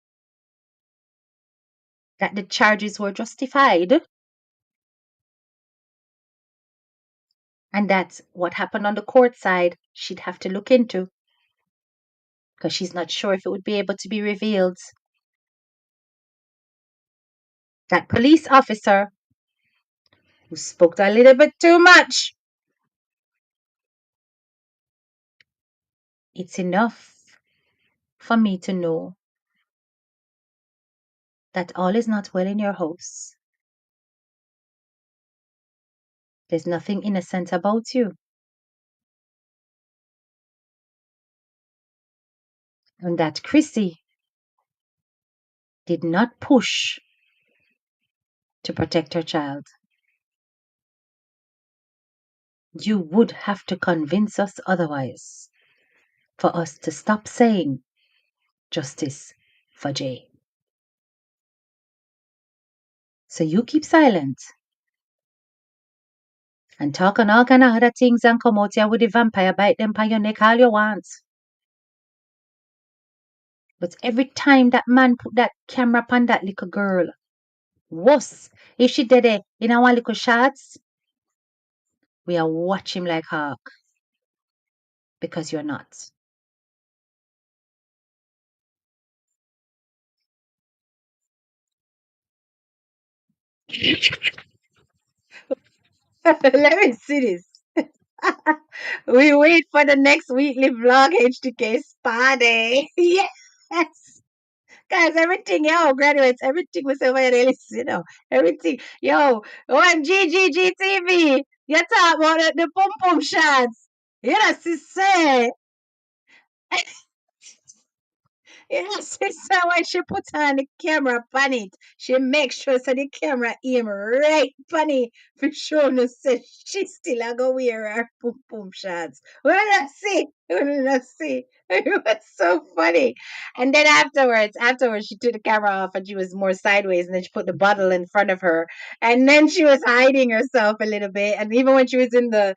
that the charges were justified, and that what happened on the court side she'd have to look into because she's not sure if it would be able to be revealed. That police officer who spoke a little bit too much, it's enough for me to know that all is not well in your house. There's nothing innocent about you. And that Crissy did not push to protect her child. You would have to convince us otherwise for us to stop saying justice for Jay. So you keep silent and talk on all kind of other things and come out here with the vampire bite them by your neck all you want. But every time that man put that camera on that little girl, worse, if she did it in our little shots, we are watch him like hawk because you're not. Let me see this. We wait for the next weekly vlog HTK spa day. Yes. Guys, everything, yo, graduates, everything was over there, you know, everything. Yo, OMGGGTV, you talk about the pum pum shots. You know, say, Yes, so when she put on the camera on it, she makes sure so the camera aim right on it for sure no say she still a go wear her boom boom shots. Well, let's see. Well, let's see. It was so funny. And then afterwards, she took the camera off and she was more sideways, and then she put the bottle in front of her, and then she was hiding herself a little bit. And even when she was in the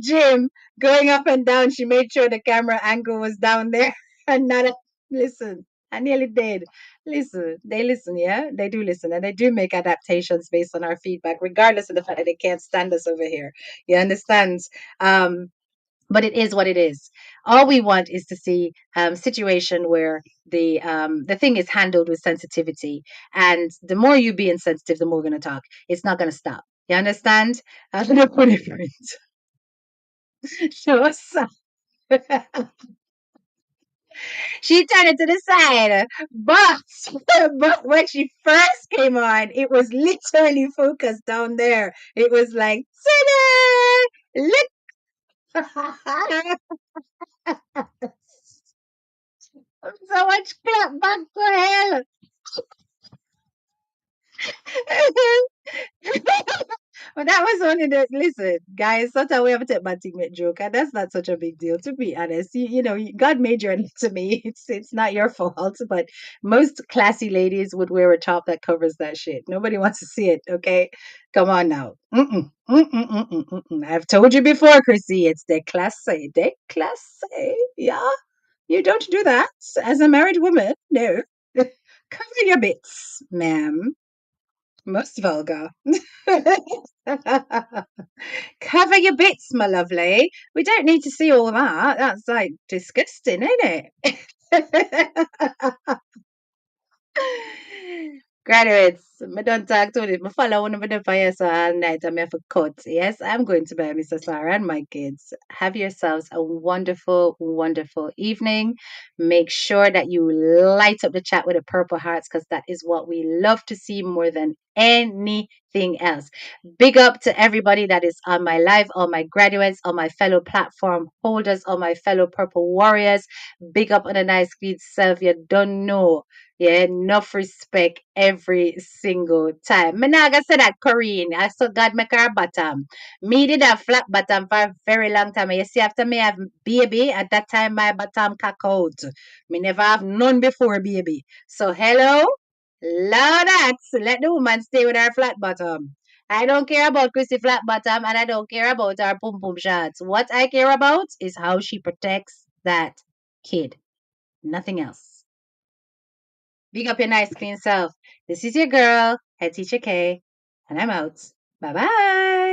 gym, going up and down, she made sure the camera angle was down there and not listen. I nearly did. Listen, they listen, yeah? They do listen, and they do make adaptations based on our feedback, regardless of the fact that they can't stand us over here. You understand? Um, but it is what it is. All we want is to see situation where the thing is handled with sensitivity, and the more you be insensitive, the more we're gonna talk. It's not gonna stop. You understand? I'm gonna put it print. Show us. She turned it to the side, but but when she first came on, it was literally focused down there. It was like, "Ta-da! Look." So much clap back to hell. But that was only the listen, guys. Sometimes we have to take my teammate joke, and that's not such a big deal. To be honest, God made you anatomy. It's not your fault. But most classy ladies would wear a top that covers that shit. Nobody wants to see it. Okay, come on now. I've told you before, Crissy. It's déclassé, déclassé. Yeah, you don't do that as a married woman. No, cover your bits, ma'am. Most vulgar. Cover your bits, my lovely. We don't need to see all that. That's like disgusting, isn't it? Graduates, I don't talk to it. I follow one of the fires all night. I'm here for cut. Yes, I'm going to bed, Mr. Sarah and my kids. Have yourselves a wonderful, wonderful evening. Make sure that you light up the chat with the purple hearts because that is what we love to see more than anything else. Big up to everybody that is on my live, all my graduates, all my fellow platform holders, all my fellow purple warriors. Big up on a nice good self. You don't know. Yeah, enough respect every single time. Me not gonna say that Corinne. I saw God make her bottom. Me did have flat bottom for a very long time. And you see, after me have baby, at that time my bottom cock out. Me never have none before baby. So hello, loud that. Let the woman stay with her flat bottom. I don't care about Chrissy flat bottom, and I don't care about her pum pum shots. What I care about is how she protects that kid. Nothing else. Big up your nice, clean self. This is your girl, Head Teacher K, and I'm out. Bye bye.